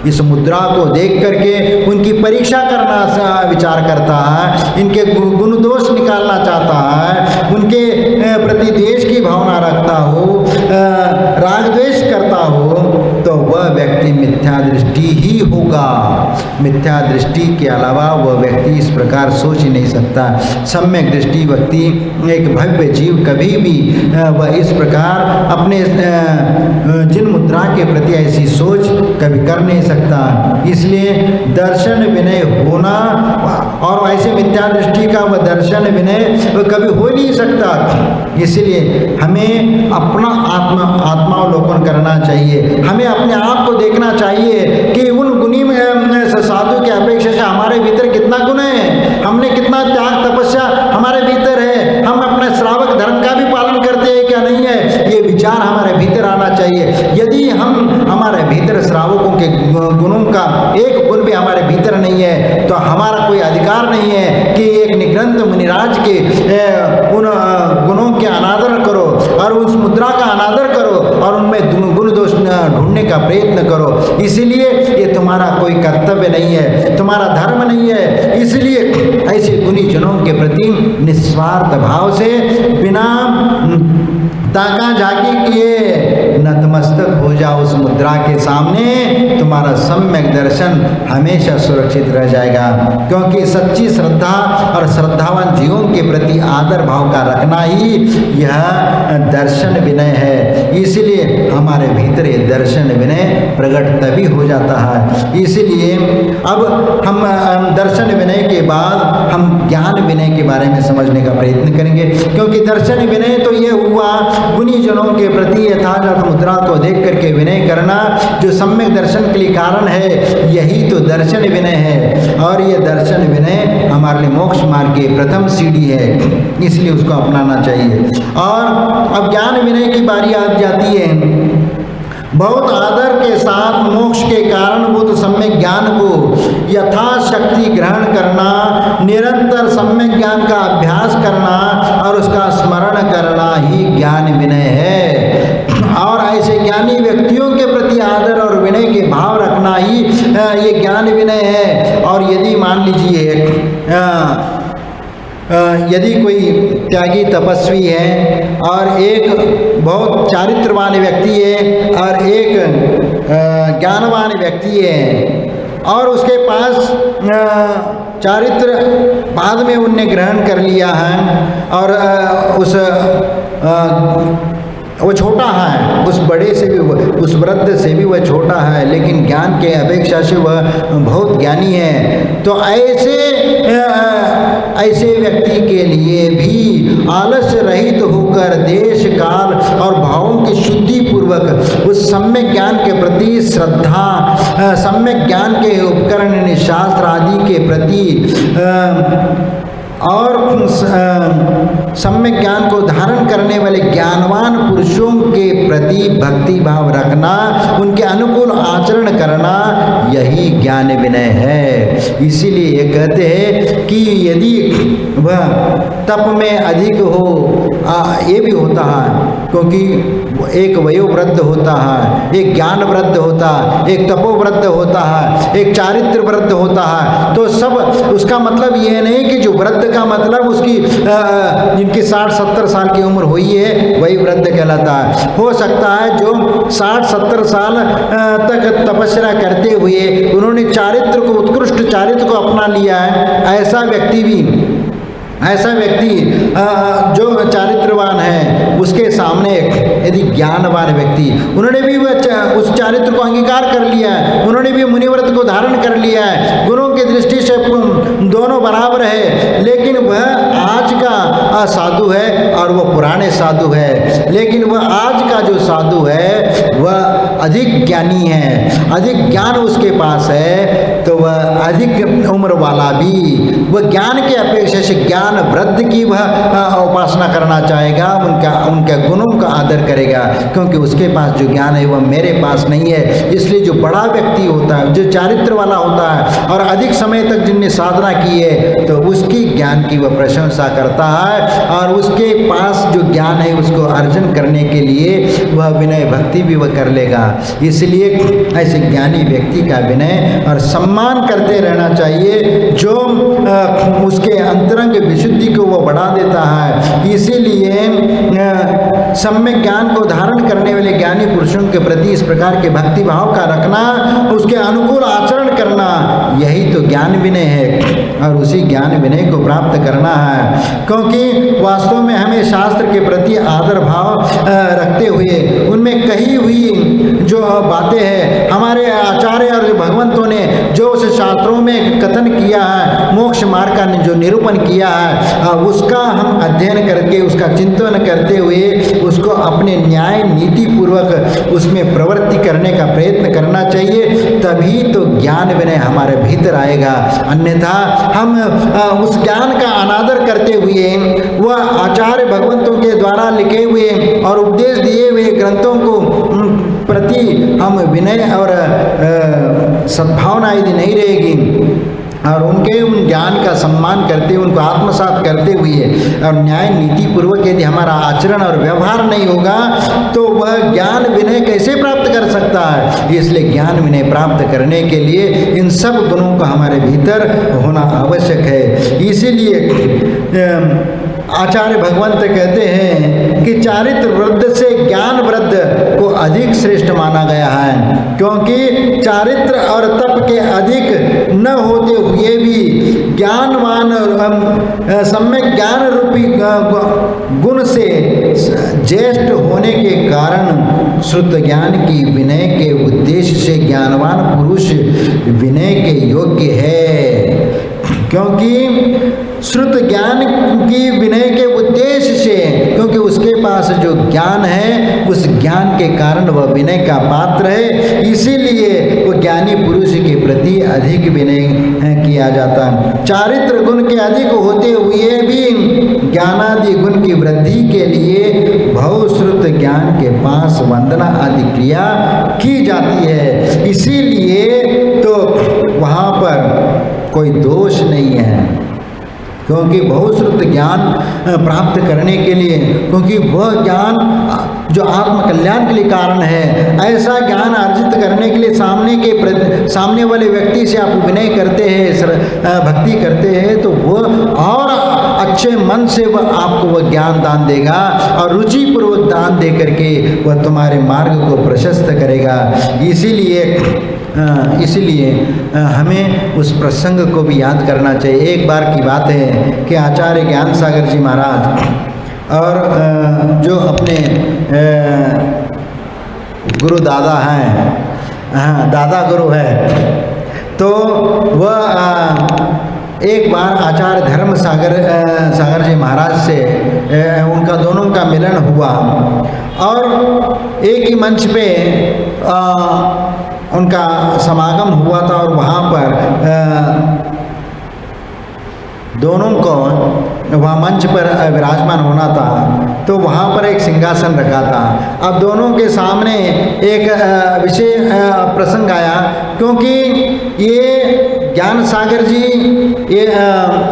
इस मुद्रा को देख करके उनकी परीक्षा करना विचार करता है, इनके गुण दोष निकालना चाहता है, उनके प्रति द्वेष की भावना रखता हो, राग द्वेष करता हो, तो वह व्यक्ति मिथ्या दृष्टि ही होगा। मिथ्या दृष्टि के अलावा वह व्यक्ति इस प्रकार सोच ही नहीं सकता। सम्यक दृष्टि व्यक्ति एक भव्य जीव कभी भी वह इस प्रकार अपने जिन मुद्रा के प्रति ऐसी सोच कभी कर नहीं सकता। इसलिए दर्शन विनय होना और ऐसे मिथ्या दृष्टि का वह दर्शन विनय कभी हो नहीं सकता। इसलिए हमें अपना आत्मावलोकन करना चाहिए। हमें अपने आप को देखना चाहिए कि उन गुणी में साधु की अपेक्षा से हमारे भीतर कितना गुण है, हमने कितना त्याग तपस्या हमारे भीतर है, हम अपने श्रावक धर्म का भी पालन करते हैं क्या नहीं है, ये विचार हमारे भीतर आना चाहिए। यदि हम हमारे भीतर श्रावकों के गुणों का एक गुण भी हमारे भीतर नहीं है तो हमारा कोई अधिकार नहीं है कि एक निग्रंथ मुनिराज के उन गुणों के अनादर करो और उस मुद्रा का अनादर करो और उनमें गुण दोष ढूंढने का प्रयत्न करो। इसीलिए ये तुम्हारा कोई कर्तव्य नहीं है, तुम्हारा धर्म नहीं है। इसलिए ऐसे गुणी जनों के प्रति निस्वार्थ भाव से बिना ताका झाकी किए नतमस्तक हो जाओ उस मुद्रा के सामने, तुम्हारा सम्यक दर्शन हमेशा सुरक्षित रह जाएगा। क्योंकि सच्ची श्रद्धा और श्रद्धावान जीवों के प्रति आदर भाव का रखना ही यह दर्शन विनय है। इसलिए हमारे भीतर ये दर्शन विनय प्रकट तभी हो जाता है। इसलिए अब हम दर्शन विनय के बाद हम ज्ञान विनय के बारे में समझने का प्रयत्न करेंगे। क्योंकि दर्शन विनय तो ये हुआ गुणी जनों के प्रति यथार्थ मुद्रा को देख करके विनय करना, जो सम्यक दर्शन के लिए कारण है, यही तो दर्शन विनय है। और ये दर्शन विनय हमारे लिए मोक्ष मार्ग की प्रथम सीढ़ी है, इसलिए उसको अपनाना चाहिए। और अब ज्ञान विनय की बारी आ जाती है। बहुत आदर के साथ मोक्ष के कारणभूत सम्यक ज्ञान को यथाशक्ति ग्रहण करना, निरंतर सम्यक ज्ञान का अभ्यास करना और उसका स्मरण करना ही ज्ञान विनय है। और ऐसे ज्ञानी व्यक्तियों के प्रति आदर और विनय के भाव रखना ही ये ज्ञान विनय है। और यदि मान लीजिए यदि कोई त्यागी तपस्वी है और एक बहुत चारित्रवान व्यक्ति है और एक ज्ञानवान व्यक्ति है और उसके पास चारित्र बाद में उनने ग्रहण कर लिया है और वो छोटा है, उस बड़े से भी उस वृद्ध से भी वह छोटा है, लेकिन ज्ञान के अपेक्षा से वह बहुत ज्ञानी है। तो ऐसे व्यक्ति के लिए भी आलस्य रहित होकर देश काल और भावों की शुद्धि पूर्वक उस सम्यक ज्ञान के प्रति श्रद्धा, सम्यक ज्ञान के उपकरण शास्त्र आदि के प्रति और सम्यक ज्ञान को धारण करने वाले ज्ञानवान पुरुषों के प्रति भक्ति भाव रखना, उनके अनुकूल आचरण करना, यही ज्ञान विनय है। इसीलिए ये कहते हैं कि यदि वह तप में अधिक हो, ये भी होता है क्योंकि एक वयोवृद्ध होता है, एक ज्ञान वृद्ध होता है, एक तपोवृद्ध होता है, एक चारित्र वृद्ध होता है। तो सब उसका मतलब ये नहीं कि जो वृद्ध का मतलब उसकी जिनकी 60-70 साल की उम्र हुई है वही वृद्ध कहलाता है। हो सकता है जो 60-70 साल तक तपस्या करते हुए उन्होंने चारित्र को, उत्कृष्ट चारित्र को अपना लिया है, ऐसा व्यक्ति जो चारित्रवान है उसके सामने यदि ज्ञानवान व्यक्ति, उन्होंने भी उस चारित्र को अंगीकार कर लिया है, उन्होंने भी मुनिव्रत को धारण कर लिया है, गुरुओं की दृष्टि से दोनों बराबर है, लेकिन वह आज का साधु है और वह पुराने साधु है। लेकिन वह आज का जो साधु है वह अधिक ज्ञानी है, अधिक ज्ञान उसके पास है, तो वह अधिक उम्र वाला भी वह ज्ञान के अपेक्षा से ज्ञान वृद्ध की वह उपासना करना चाहेगा, उनके गुणों का आदर करेगा, क्योंकि उसके पास जो ज्ञान है वह मेरे पास नहीं है। इसलिए जो बड़ा व्यक्ति होता है, जो चारित्र वाला होता है और अधिक समय तक जिनने साधना की है, तो उसकी ज्ञान की वह प्रशंसा करता है और उसके पास जो ज्ञान है उसको अर्जन करने के लिए वह विनय भक्ति भी वह कर लेगा। इसलिए ऐसे ज्ञानी व्यक्ति का विनय और सम्मान करते रहना चाहिए, जो उसके अंतरंग विशुद्धि को वो बढ़ा देता है। इसीलिए सम्यक ज्ञान को धारण करने वाले ज्ञानी पुरुषों के प्रति इस प्रकार के भक्ति भाव का रखना, उसके अनुकूल आचरण करना, यही तो ज्ञान विनय है और उसी ज्ञान विनय को प्राप्त करना है। क्योंकि वास्तव में हमें शास्त्र के प्रति आदर भाव रखते हुए उनमें कही हुई जो बातें हैं, हमारे आचार्य और भगवंतों ने जो उस शास्त्रों में कथन किया है, मोक्ष मार्ग का जो निरूपण किया है, उसका हम अध्ययन करके उसका चिंतन करते हुए उसको अपने न्याय नीति पूर्वक उसमें प्रवृत्ति करने का प्रयत्न करना चाहिए। तभी तो ज्ञान विनय हमारे भीतर आएगा। अन्यथा हम उस ज्ञान का अनादर करते हुए वह आचार्य भगवंतों के द्वारा लिखे हुए और उपदेश दिए हुए ग्रंथों को प्रति हम विनय और सद्भावना यदि नहीं रहेगी और उनके उन ज्ञान का सम्मान करते हुए उनको आत्मसात करते हुए और न्याय नीति पूर्वक यदि हमारा आचरण और व्यवहार नहीं होगा तो वह ज्ञान विनय कैसे प्राप्त कर सकता है। इसलिए ज्ञान विनय प्राप्त करने के लिए इन सब गुणों का हमारे भीतर होना आवश्यक है। इसीलिए आचार्य भगवंत कहते हैं कि चारित्र वृद्ध से ज्ञान वृद्ध को क्योंकि चारित्र और तप के अधिक न होते हुए भी ज्ञानवान सम्यक ज्ञान रूपी गुण से ज्येष्ठ होने के कारण श्रुत ज्ञान की विनय के उद्देश्य से ज्ञानवान पुरुष विनय के योग्य है। क्योंकि श्रुत ज्ञान की विनय के उद्देश्य से, क्योंकि उसके पास जो ज्ञान है उस ज्ञान के कारण वह विनय का पात्र है, इसीलिए वो ज्ञानी पुरुष के प्रति अधिक विनय किया जाता है। चारित्र गुण के अधिक होते हुए भी ज्ञानादि गुण की वृद्धि के लिए बहुश्रुत ज्ञान के पास वंदना आदि क्रिया की जाती है, इसीलिए तो वहाँ पर कोई दोष नहीं है। क्योंकि बहुश्रुत ज्ञान प्राप्त करने के लिए, क्योंकि वह ज्ञान जो आत्म कल्याण के लिए कारण है, ऐसा ज्ञान अर्जित करने के लिए सामने वाले व्यक्ति से आप विनय करते हैं, भक्ति करते हैं, तो वह और अच्छे मन से वह आपको वह ज्ञान दान देगा और रुचिपूर्वक दान दे करके वह तुम्हारे मार्ग को प्रशस्त करेगा। इसलिए हमें उस प्रसंग को भी याद करना चाहिए। एक बार की बात है कि आचार्य ज्ञान सागर जी महाराज और जो अपने गुरु दादा हैं, दादा गुरु है, तो वह एक बार आचार्य धर्म सागर जी महाराज से उनका दोनों का मिलन हुआ और एक ही मंच पे उनका समागम हुआ था और वहाँ पर दोनों को वहाँ मंच पर विराजमान होना था, तो वहाँ पर एक सिंहासन रखा था। अब दोनों के सामने एक विषय प्रसंग आया, क्योंकि ये ज्ञान सागर जी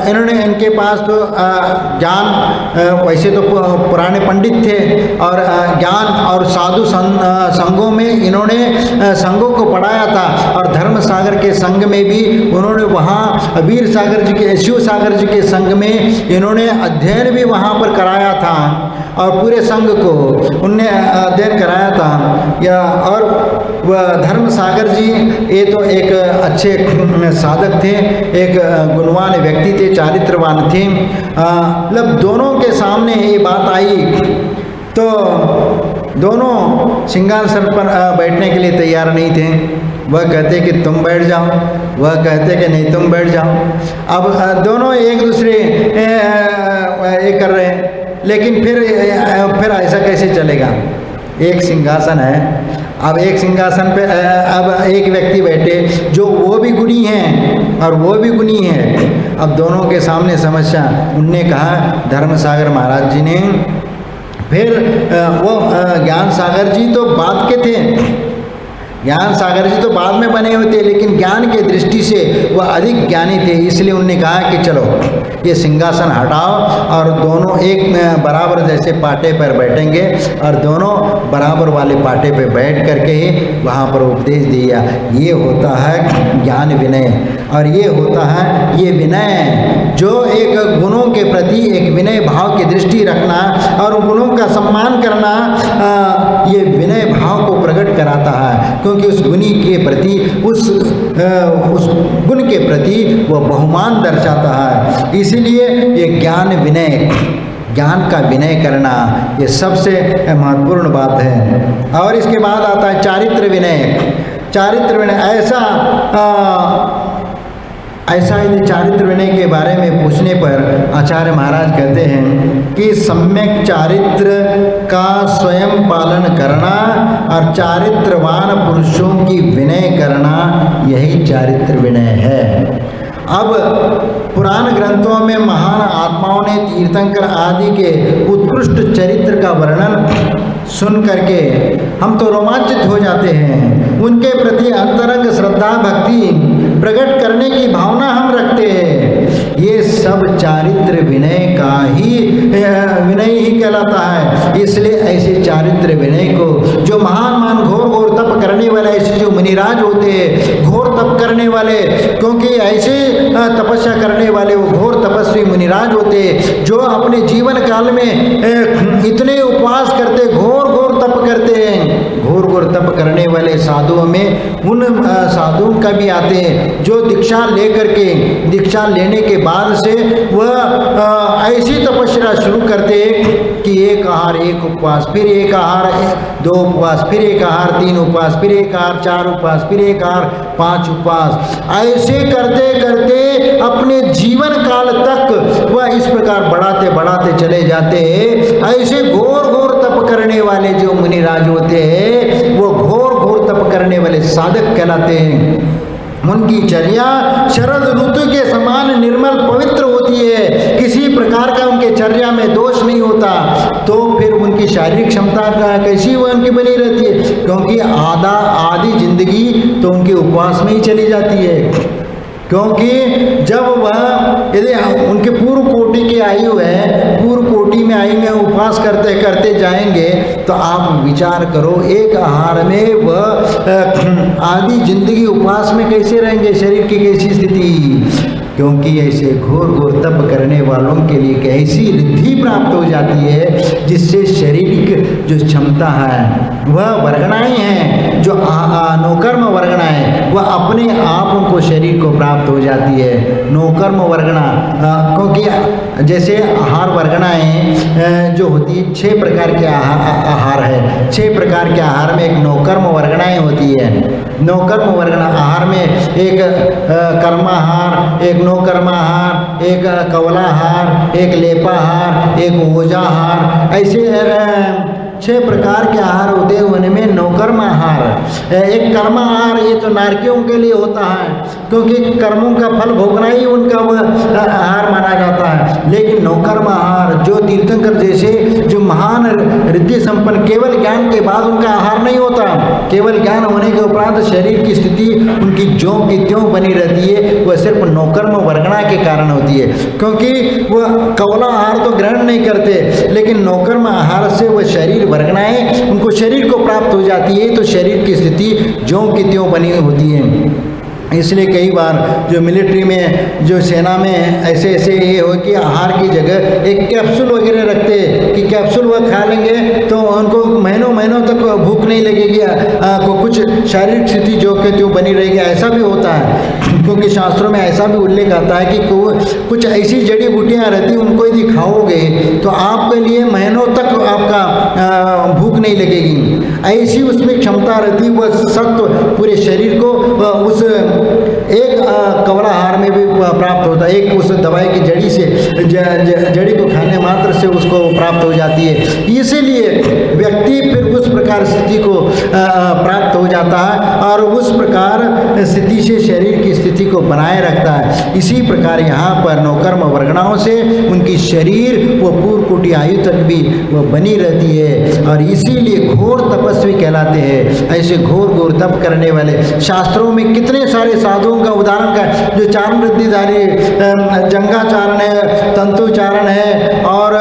इन्होंने इनके पास तो ज्ञान वैसे तो पुराने पंडित थे और ज्ञान और साधु संघों में इन्होंने संघों को पढ़ाया था और धर्म सागर के संघ में भी उन्होंने वहाँ वीर सागर जी के शिव सागर जी के संघ में इन्होंने अध्ययन भी वहाँ पर कराया था और पूरे संघ को उनने अध्ययन कराया था। और वह धर्म सागर जी ये तो एक अच्छे साधक थे, एक गुणवान व्यक्ति थे, चारित्रवान थे। मतलब दोनों के सामने ये बात आई तो दोनों सिंहासन पर बैठने के लिए तैयार नहीं थे। वह कहते कि तुम बैठ जाओ, वह कहते कि नहीं तुम बैठ जाओ। अब दोनों एक दूसरे ये कर रहे हैं, लेकिन फिर ऐसा कैसे चलेगा? एक सिंहासन है, अब एक सिंहासन पे अब एक व्यक्ति बैठे जो वो भी गुणी हैं और वो भी गुणी है। अब दोनों के सामने समस्या। उनने कहा धर्म सागर महाराज जी ने, फिर वो ज्ञान सागर जी तो बाद के थे, ज्ञान सागर जी तो बाद में बने हुए थे, लेकिन ज्ञान के दृष्टि से वह अधिक ज्ञानी थे, इसलिए उन्होंने कहा कि चलो ये सिंहासन हटाओ और दोनों एक बराबर जैसे पाटे पर बैठेंगे और दोनों बराबर वाले पाटे पर बैठ करके ही वहाँ पर उपदेश दिया। ये होता है ज्ञान विनय और ये होता है ये विनय, जो एक गुणों के प्रति एक विनय भाव की दृष्टि रखना और गुणों का सम्मान करना, ये विनय भाव को प्रकट कराता है। क्योंकि उस गुणी के प्रति उस गुण के प्रति वह बहुमान दर्शाता है। इसीलिए ये ज्ञान विनय, ज्ञान का विनय करना ये सबसे महत्वपूर्ण बात है। और इसके बाद आता है चारित्र विनय। चारित्र विनय ऐसा यदि चारित्र विनय के बारे में पूछने पर आचार्य महाराज कहते हैं कि सम्यक चारित्र का स्वयं पालन करना और चारित्रवान पुरुषों की विनय करना, यही चारित्र विनय है। अब पुराण ग्रंथों में महान आत्माओं ने तीर्थंकर आदि के उत्कृष्ट चरित्र का वर्णन सुन करके हम तो रोमांचित हो जाते हैं। उनके प्रति अंतरंग श्रद्धा भक्ति प्रकट करने की भावना हम रखते हैं। ये सब चारित्र विनय का ही विनय ही कहलाता है। इसलिए ऐसे चारित्र विनय को जो महान घोर घोर तप करने वाले, ऐसे जो मुनिराज होते हैं घोर तप करने वाले, क्योंकि ऐसे तपस्या करने वाले वो घोर तपस्वी मुनिराज होते हैं जो अपने जीवन काल में इतने उपवास करते, घोर घोर तप करते हैं। घोर घोर तप करने वाले साधुओं में उन साधुओं का भी आते हैं जो दीक्षा लेने के बाद से वह ऐसी तपस्या शुरू करते हैं कि एक आहार एक उपवास, फिर एक आहार दो उपवास, फिर एक आहार तीन उपवास, फिर एक आहार चार उपवास, फिर एक आहार 5 उपवास, ऐसे करते करते अपने जीवन काल तक वह इस प्रकार बढ़ाते चले जाते हैं। ऐसे घोर तप करने वाले जो मुनिराज होते हैं वो घोर तप करने वाले साधक कहलाते हैं। उनकी चर्या शरद ऋतु के समान निर्मल पवित्र होती है, किसी प्रकार का उनके चर्या में दोष नहीं होता। तो फिर उनकी शारीरिक क्षमता कैसी वह उनकी बनी रहती है, क्योंकि आधी जिंदगी तो उनके उपवास में ही चली जाती है। क्योंकि जब वह यदि उनके पूर्व कोटि की आयु है, पूर्व कोटि में आयु में उपवास करते करते जाएंगे तो आप विचार करो एक आहार में वह आधी जिंदगी उपवास में कैसे रहेंगे, शरीर की कैसी स्थिति। क्योंकि ऐसे घोर तप करने वालों के लिए एक ऐसी रिद्धि प्राप्त हो जाती है जिससे शारीरिक जो क्षमता है वह वर्गणाएं हैं, जो नौकर्म वर्गणाएं वह अपने आप उनको शरीर को प्राप्त हो जाती है। नौकर्म वर्गणा क्योंकि जैसे आहार वर्गणाएं जो होती है 6 प्रकार के आहार है, 6 प्रकार के आहार में एक नौकर्म वर्गणाएं होती है। नौकर्म वर्गणा आहार में एक कर्माहार, एक नौकर्माहार, एक कवलाहार, एक लेपाहार, एक ओजाहार, ऐसे 6 प्रकार के आहार होते हैं। उनमें नौकर्म आहार, एक कर्माहार ये तो नारकियों के लिए होता है क्योंकि कर्मों का फल भोगना ही उनका वह आहार माना जाता है। लेकिन नौकर्म आहार जो तीर्थंकर जैसे जो महान रिद्धि संपन्न केवल ज्ञान के बाद उनका आहार नहीं होता, केवल ज्ञान होने के उपरांत शरीर की स्थिति उनकी ज्यों की त्यों बनी रहती है, वह सिर्फ नौकर्म वर्गणा के कारण होती है। क्योंकि वह कवला आहार तो ग्रहण नहीं करते, लेकिन नौकर्म आहार से वह शरीर वर्गणाएं उनको शरीर को प्राप्त हो जाती है, तो शरीर की स्थिति ज्यों की त्यों बनी होती है। इसलिए कई बार जो मिलिट्री में जो सेना में ऐसे ये हो कि आहार की जगह एक कैप्सूल वगैरह रखते कि कैप्सूल वह खा लेंगे तो उनको महीनों तक भूख नहीं लगेगी, कुछ शारीरिक स्थिति जो के त्यों बनी रहेगी। ऐसा भी होता है क्योंकि शास्त्रों में ऐसा भी उल्लेख आता है कि कुछ ऐसी जड़ी बूटियाँ रहती उनको यदि खाओगे तो आपके लिए महीनों तक आपका भूख नहीं लगेगी। ऐसी उसमें क्षमता रहती, वह सख्त पूरे शरीर को उस एक कवला आहार में भी प्राप्त होता है, एक उस दवाई की जड़ी से जड़ी को खाने मात्र से उसको प्राप्त हो जाती है। इसीलिए व्यक्ति फिर उस प्रकार स्थिति को प्राप्त हो जाता है और उस प्रकार स्थिति से शरीर की स्थिति को बनाए रखता है। इसी प्रकार यहाँ पर नौकर्म वर्गणाओं से उनकी शरीर वो पूर्व कोटि आयु तक भी वह बनी रहती है और इसीलिए घोर तपस्वी कहलाते हैं। ऐसे घोर तप करने वाले शास्त्रों में कितने सारे साधुओं का उदाहरण का जो चारण वृद्धिधारी जंगाचारण है, तंतुचारण है और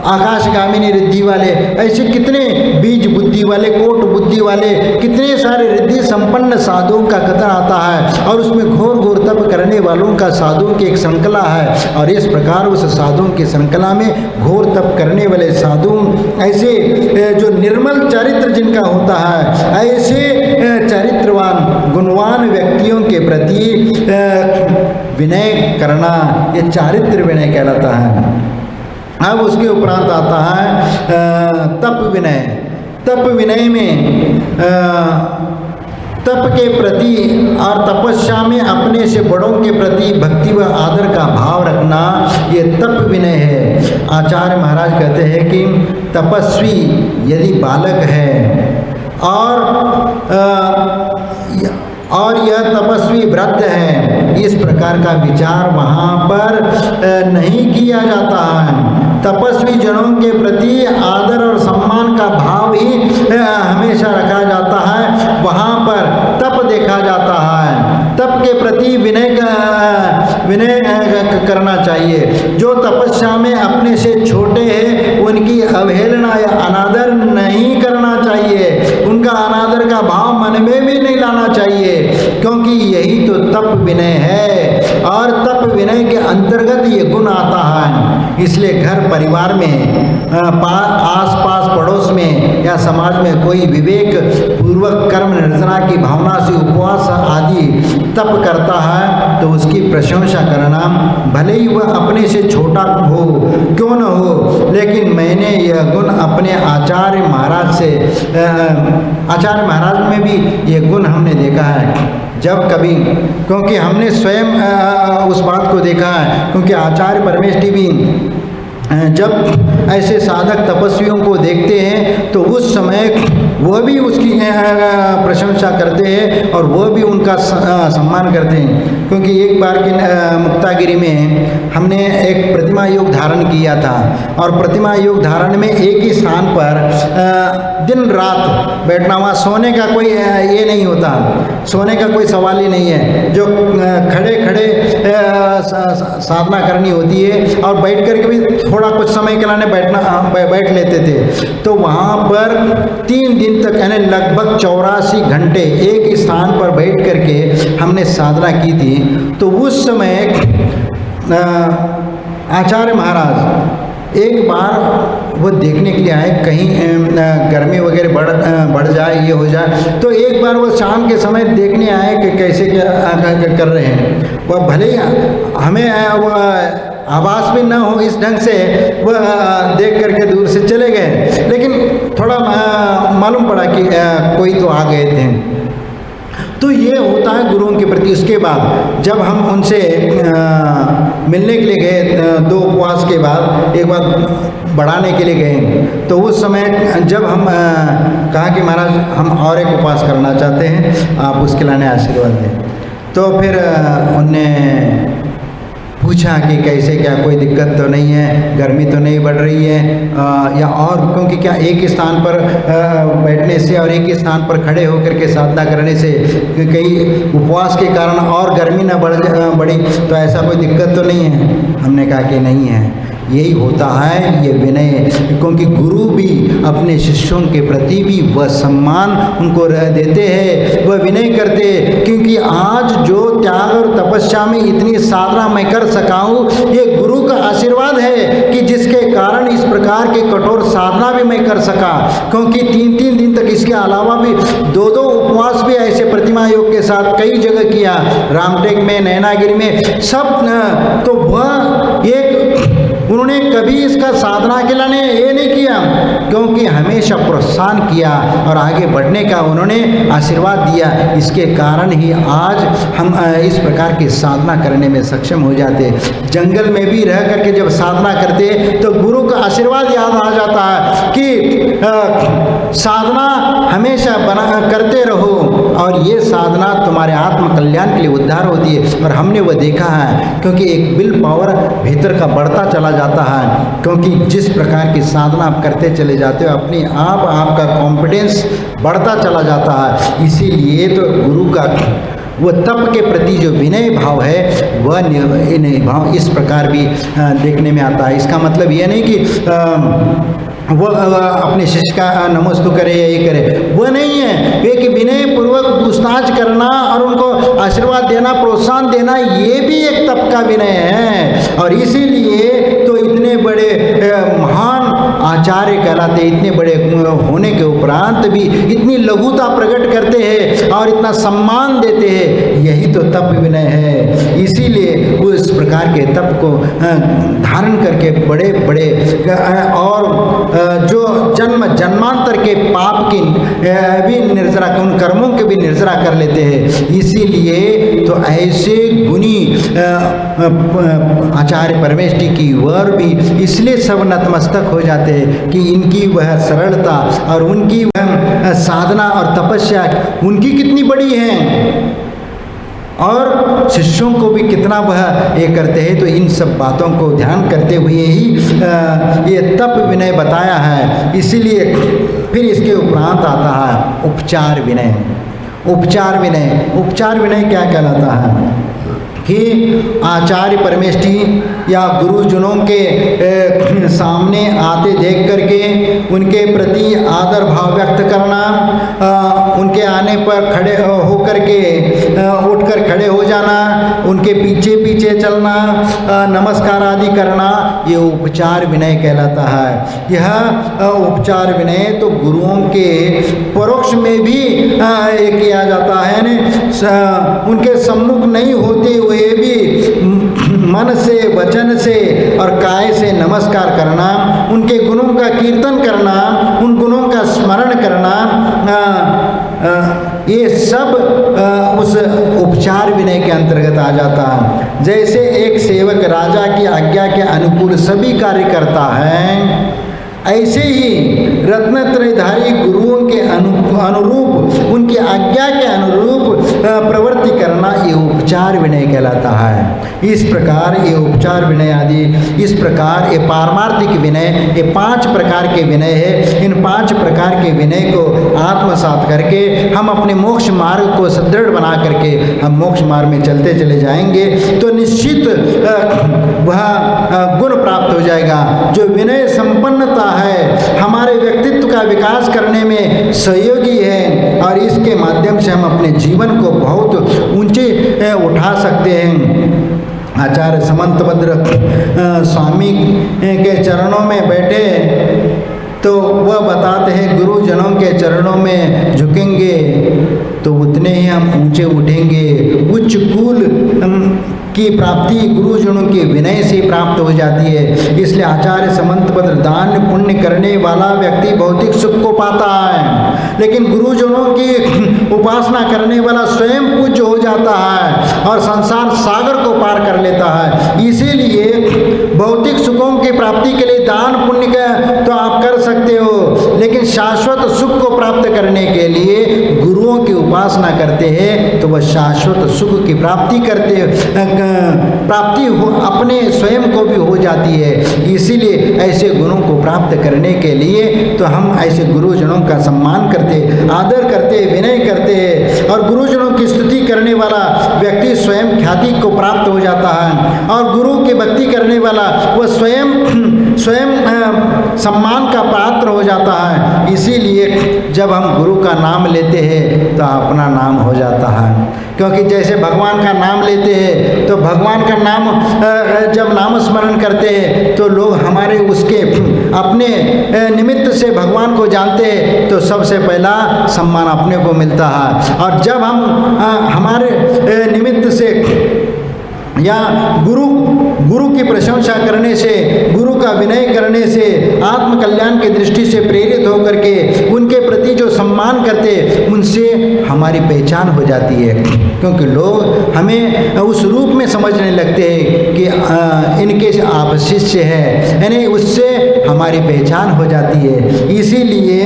आकाशगामिनी रिद्धि वाले, ऐसे कितने बीज बुद्धि वाले, कोट बुद्धि वाले, कितने सारे रिद्धि संपन्न साधुओं का कथन आता है और उसमें घोर तप करने वालों का साधुओं की एक श्रृंखला है। और इस प्रकार उस साधुओं की श्रृंखला में घोर तप करने वाले साधु ऐसे जो निर्मल चरित्र जिनका होता है, ऐसे चरित्रवान गुणवान व्यक्तियों के प्रति विनय करना, ये चारित्र विनय कहलाता है। अब उसके उपरांत आता है तप विनय। तप विनय में तप के प्रति और तपस्या में अपने से बड़ों के प्रति भक्ति व आदर का भाव रखना, ये तप विनय है। आचार्य महाराज कहते हैं कि तपस्वी यदि बालक है और यह तपस्वी वृद्ध है, इस प्रकार का विचार वहाँ पर नहीं किया जाता है। तपस्वी जनों के प्रति आदर और सम्मान का भाव ही हमेशा रखा जाता है, वहाँ पर तप देखा जाता है। तप के प्रति विनय करना चाहिए। जो तपस्या में अपने से छोटे हैं उनकी अवहेलना या अनादर नहीं करना चाहिए, उनका अनादर का भाव मन में भी नहीं लाना चाहिए, क्योंकि यही तो तप विनय है और तप विनय के अंतर्गत ये गुण आता है। इसलिए घर परिवार में आस पास पड़ोस में या समाज में कोई विवेक पूर्वक कर्म निर्जना की भावना से उपवास आदि तप करता है तो उसकी प्रशंसा करना, भले ही वह अपने से छोटा हो क्यों न हो, लेकिन मैंने यह गुण अपने आचार्य महाराज से, आचार्य महाराज में भी ये गुण हमने देखा है जब कभी, क्योंकि हमने स्वयं उस बात को देखा है, क्योंकि आचार्य परमेष्ठी भी जब ऐसे साधक तपस्वियों को देखते हैं तो उस समय वह भी उसकी प्रशंसा करते हैं और वह भी उनका सम्मान करते हैं। क्योंकि एक बार की मुक्तागिरी में हमने एक प्रतिमा योग धारण किया था और प्रतिमा योग धारण में एक ही स्थान पर दिन रात बैठना, वहाँ सोने का कोई ये नहीं होता, सोने का कोई सवाल ही नहीं है, जो खड़े खड़े साधना करनी होती है और बैठ कर के भी थोड़ा कुछ समय के लिए बैठ लेते थे। तो वहाँ पर 3 दिन तक यानी लगभग 84 घंटे एक स्थान पर बैठ करके हमने साधना की थी। तो उस समय आचार्य महाराज एक बार वो देखने के लिए आए, कहीं गर्मी वगैरह बढ़ जाए, ये हो जाए, तो एक बार वो शाम के समय देखने आए कि कैसे क्या कर रहे हैं। वह भले ही हमें आवास भी न हो इस ढंग से, वह देख करके दूर से चले गए, लेकिन थोड़ा मालूम पड़ा कि कोई तो आ गए थे। तो ये होता है गुरुओं के प्रति। उसके बाद जब हम उनसे मिलने के लिए गए 2 उपवास के बाद, एक बार बढ़ाने के लिए गए, तो उस समय जब हम कहा कि महाराज हम और एक उपवास करना चाहते हैं, आप उसके लिए आशीर्वाद दें। तो फिर उनने पूछा कि कैसे, क्या कोई दिक्कत तो नहीं है, गर्मी तो नहीं बढ़ रही है या और, क्योंकि क्या एक स्थान पर बैठने से और एक ही स्थान पर खड़े होकर के साधना करने से कहीं उपवास के कारण और गर्मी न बढ़ी, तो ऐसा कोई दिक्कत तो नहीं है। हमने कहा कि नहीं है, यही होता है ये विनय, क्योंकि गुरु भी अपने शिष्यों के प्रति भी वह सम्मान उनको देते हैं, वह विनय करते हैं। क्योंकि आज जो त्याग और तपस्या में इतनी साधना मैं कर सका हूँ, ये गुरु का आशीर्वाद है कि जिसके कारण इस प्रकार के कठोर साधना भी मैं कर सका। क्योंकि 3-3 दिन तक, इसके अलावा भी 2-2 उपवास भी ऐसे प्रतिमा योग के साथ कई जगह किया, रामटेक में, नैनागिरी में, सब। तो वह एक उन्होंने कभी इसका साधना के लिए ये नहीं किया, क्योंकि हमेशा प्रोत्साहन किया और आगे बढ़ने का उन्होंने आशीर्वाद दिया। इसके कारण ही आज हम इस प्रकार की साधना करने में सक्षम हो जाते। जंगल में भी रह करके जब साधना करते तो गुरु का आशीर्वाद याद आ जाता है कि साधना हमेशा करते रहो और ये साधना तुम्हारे आत्म कल्याण के लिए उद्धार होती है। और हमने वो देखा है, क्योंकि एक विल पावर भीतर का बढ़ता चला जाता है, क्योंकि जिस प्रकार की साधना आप करते चले जाते हो अपने आप आपका कॉन्फिडेंस बढ़ता चला जाता है। इसीलिए तो गुरु का वह तप के प्रति जो विनय भाव है, वह विनय भाव इस प्रकार भी देखने में आता है। इसका मतलब यह नहीं कि वो अपने शिष्य का नमस्तु करे या ये करे, वो नहीं है। वे कि विनय पूर्वक पूछताछ करना और उनको आशीर्वाद देना, प्रोत्साहन देना, ये भी एक तप का विनय है। और इसीलिए तो इतने बड़े महान आचार्य कहलाते, इतने बड़े होने के उपरांत भी इतनी लघुता प्रकट करते हैं और इतना सम्मान देते हैं, यही तो तप विनय है। इसीलिए उस प्रकार के तप को धारण करके बड़े बड़े और जो जन्म जन्मांतर के पाप की भी निर्जरा, उन कर्मों के भी निर्जरा कर लेते हैं। इसीलिए तो ऐसे गुणी आचार्य परमेष्ठी की वर भी इसलिए सब नतमस्तक हो जाते हैं कि इनकी वह सरलता और उनकी वह साधना और तपस्या उनकी कितनी बड़ी है और शिष्यों को भी कितना वह ये करते हैं। तो इन सब बातों को ध्यान करते हुए ही ये तप विनय बताया है। इसीलिए फिर इसके उपरांत आता है उपचार विनय। उपचार विनय, उपचार विनय क्या कहलाता है कि आचार्य परमेष्ठी या गुरुजनों के सामने आते देख करके उनके प्रति आदर भाव व्यक्त करना, उनके आने पर खड़े होकर के उठकर खड़े हो जाना, उनके पीछे पीछे चलना, नमस्कार आदि करना, ये उपचार विनय कहलाता है। यह उपचार विनय तो गुरुओं के परोक्ष में भी किया जाता है न, उनके सम्मुख नहीं होते हुए भी मन से, वचन से और काय से नमस्कार करना, उनके गुणों का कीर्तन करना, उन गुणों का स्मरण करना, ये सब उस उपचार विनय के अंतर्गत आ जाता है। जैसे एक सेवक राजा की आज्ञा के अनुकूल सभी कार्य करता है, ऐसे ही रत्नत्रयधारी गुरुओं के अनुरूप, उनकी आज्ञा के अनुरूप प्रवृत्ति करना, ये उपचार विनय कहलाता है। इस प्रकार ये उपचार विनय आदि, इस प्रकार ये पारमार्थिक विनय, ये 5 प्रकार के विनय है। इन 5 प्रकार के विनय को आत्मसात करके हम अपने मोक्ष मार्ग को सुदृढ़ बना करके हम मोक्ष मार्ग में चलते चले जाएंगे तो निश्चित वह गुण प्राप्त हो जाएगा। जो विनय संपन्नता है हमारे व्यक्तित्व का विकास करने में सहयोगी है और इसके माध्यम से हम अपने जीवन को बहुत ऊंचे उठा सकते हैं। आचार्य समंतभद्र स्वामी के चरणों में बैठे तो वह बताते हैं गुरुजनों के चरणों में झुकेंगे तो उतने ही हम ऊंचे उठेंगे। उच्च कुल की प्राप्ति गुरुजनों के विनय से प्राप्त हो जाती है। इसलिए आचार्य समंतभद्र दान पुण्य करने वाला व्यक्ति भौतिक सुख को पाता है, लेकिन गुरुजनों की उपासना करने वाला स्वयं पूज्य हो जाता है और संसार सागर को पार कर लेता है। इसीलिए भौतिक सुखों की प्राप्ति के लिए दान पुण्य का तो आप कर सकते हो, लेकिन शाश्वत सुख को प्राप्त करने के लिए गुरुओं की उपासना करते हैं तो वह शाश्वत सुख की प्राप्ति अपने स्वयं को भी हो जाती है। इसीलिए ऐसे गुणों को प्राप्त करने के लिए तो हम ऐसे गुरुजनों का सम्मान करते, आदर करते, विनय करते और गुरुजनों की स्तुति करने वाला व्यक्ति स्वयं ख्याति को प्राप्त हो जाता है और गुरु की भक्ति करने वाला वह स्वयं सम्मान का पात्र हो जाता है। इसीलिए जब हम गुरु का नाम लेते हैं तो अपना नाम हो जाता है, क्योंकि जैसे भगवान का नाम लेते हैं तो भगवान का नाम जब नाम स्मरण करते हैं तो लोग हमारे उसके अपने निमित्त से भगवान को जानते हैं तो सबसे पहला सम्मान अपने को मिलता है। और जब हम हमारे निमित्त से या गुरु की प्रशंसा करने से, गुरु का विनय करने से, आत्मकल्याण की दृष्टि से प्रेरित होकर के उनके प्रति जो सम्मान करते उनसे हमारी पहचान हो जाती है, क्योंकि लोग हमें उस रूप में समझने लगते हैं कि इनके आप शिष्य हैं, यानी उससे हमारी पहचान हो जाती है। इसीलिए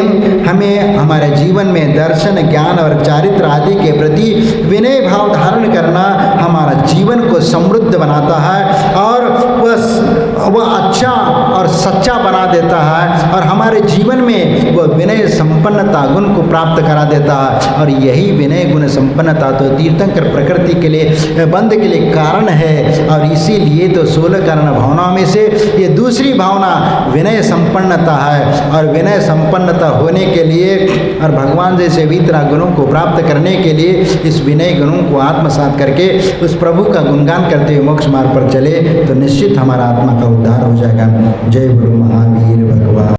हमें हमारे जीवन में दर्शन, ज्ञान और चारित्र आदि के प्रति विनय भाव धारण करना हमारा जीवन को समृद्ध बनाता है और वह अच्छा और सच्चा बना देता है और हमारे जीवन में वह विनय संपन्नता गुण को प्राप्त करा देता है। और यही विनय गुण संपन्नता तो तीर्थंकर प्रकृति के लिए बंध के लिए कारण है। और इसीलिए तो 16 कारण भावनाओं में से ये दूसरी भावना विनय संपन्नता है। और विनय संपन्नता होने के लिए और भगवान जैसे वितरा गुणों को प्राप्त करने के लिए इस विनय गुणों को आत्मसात करके उस प्रभु का गुणगान करते हुए मोक्ष मार्ग पर चले तो निश्चित हमारा आत्मा का उद्धार हो जाएगा। जय गुरु महावीर भगवान।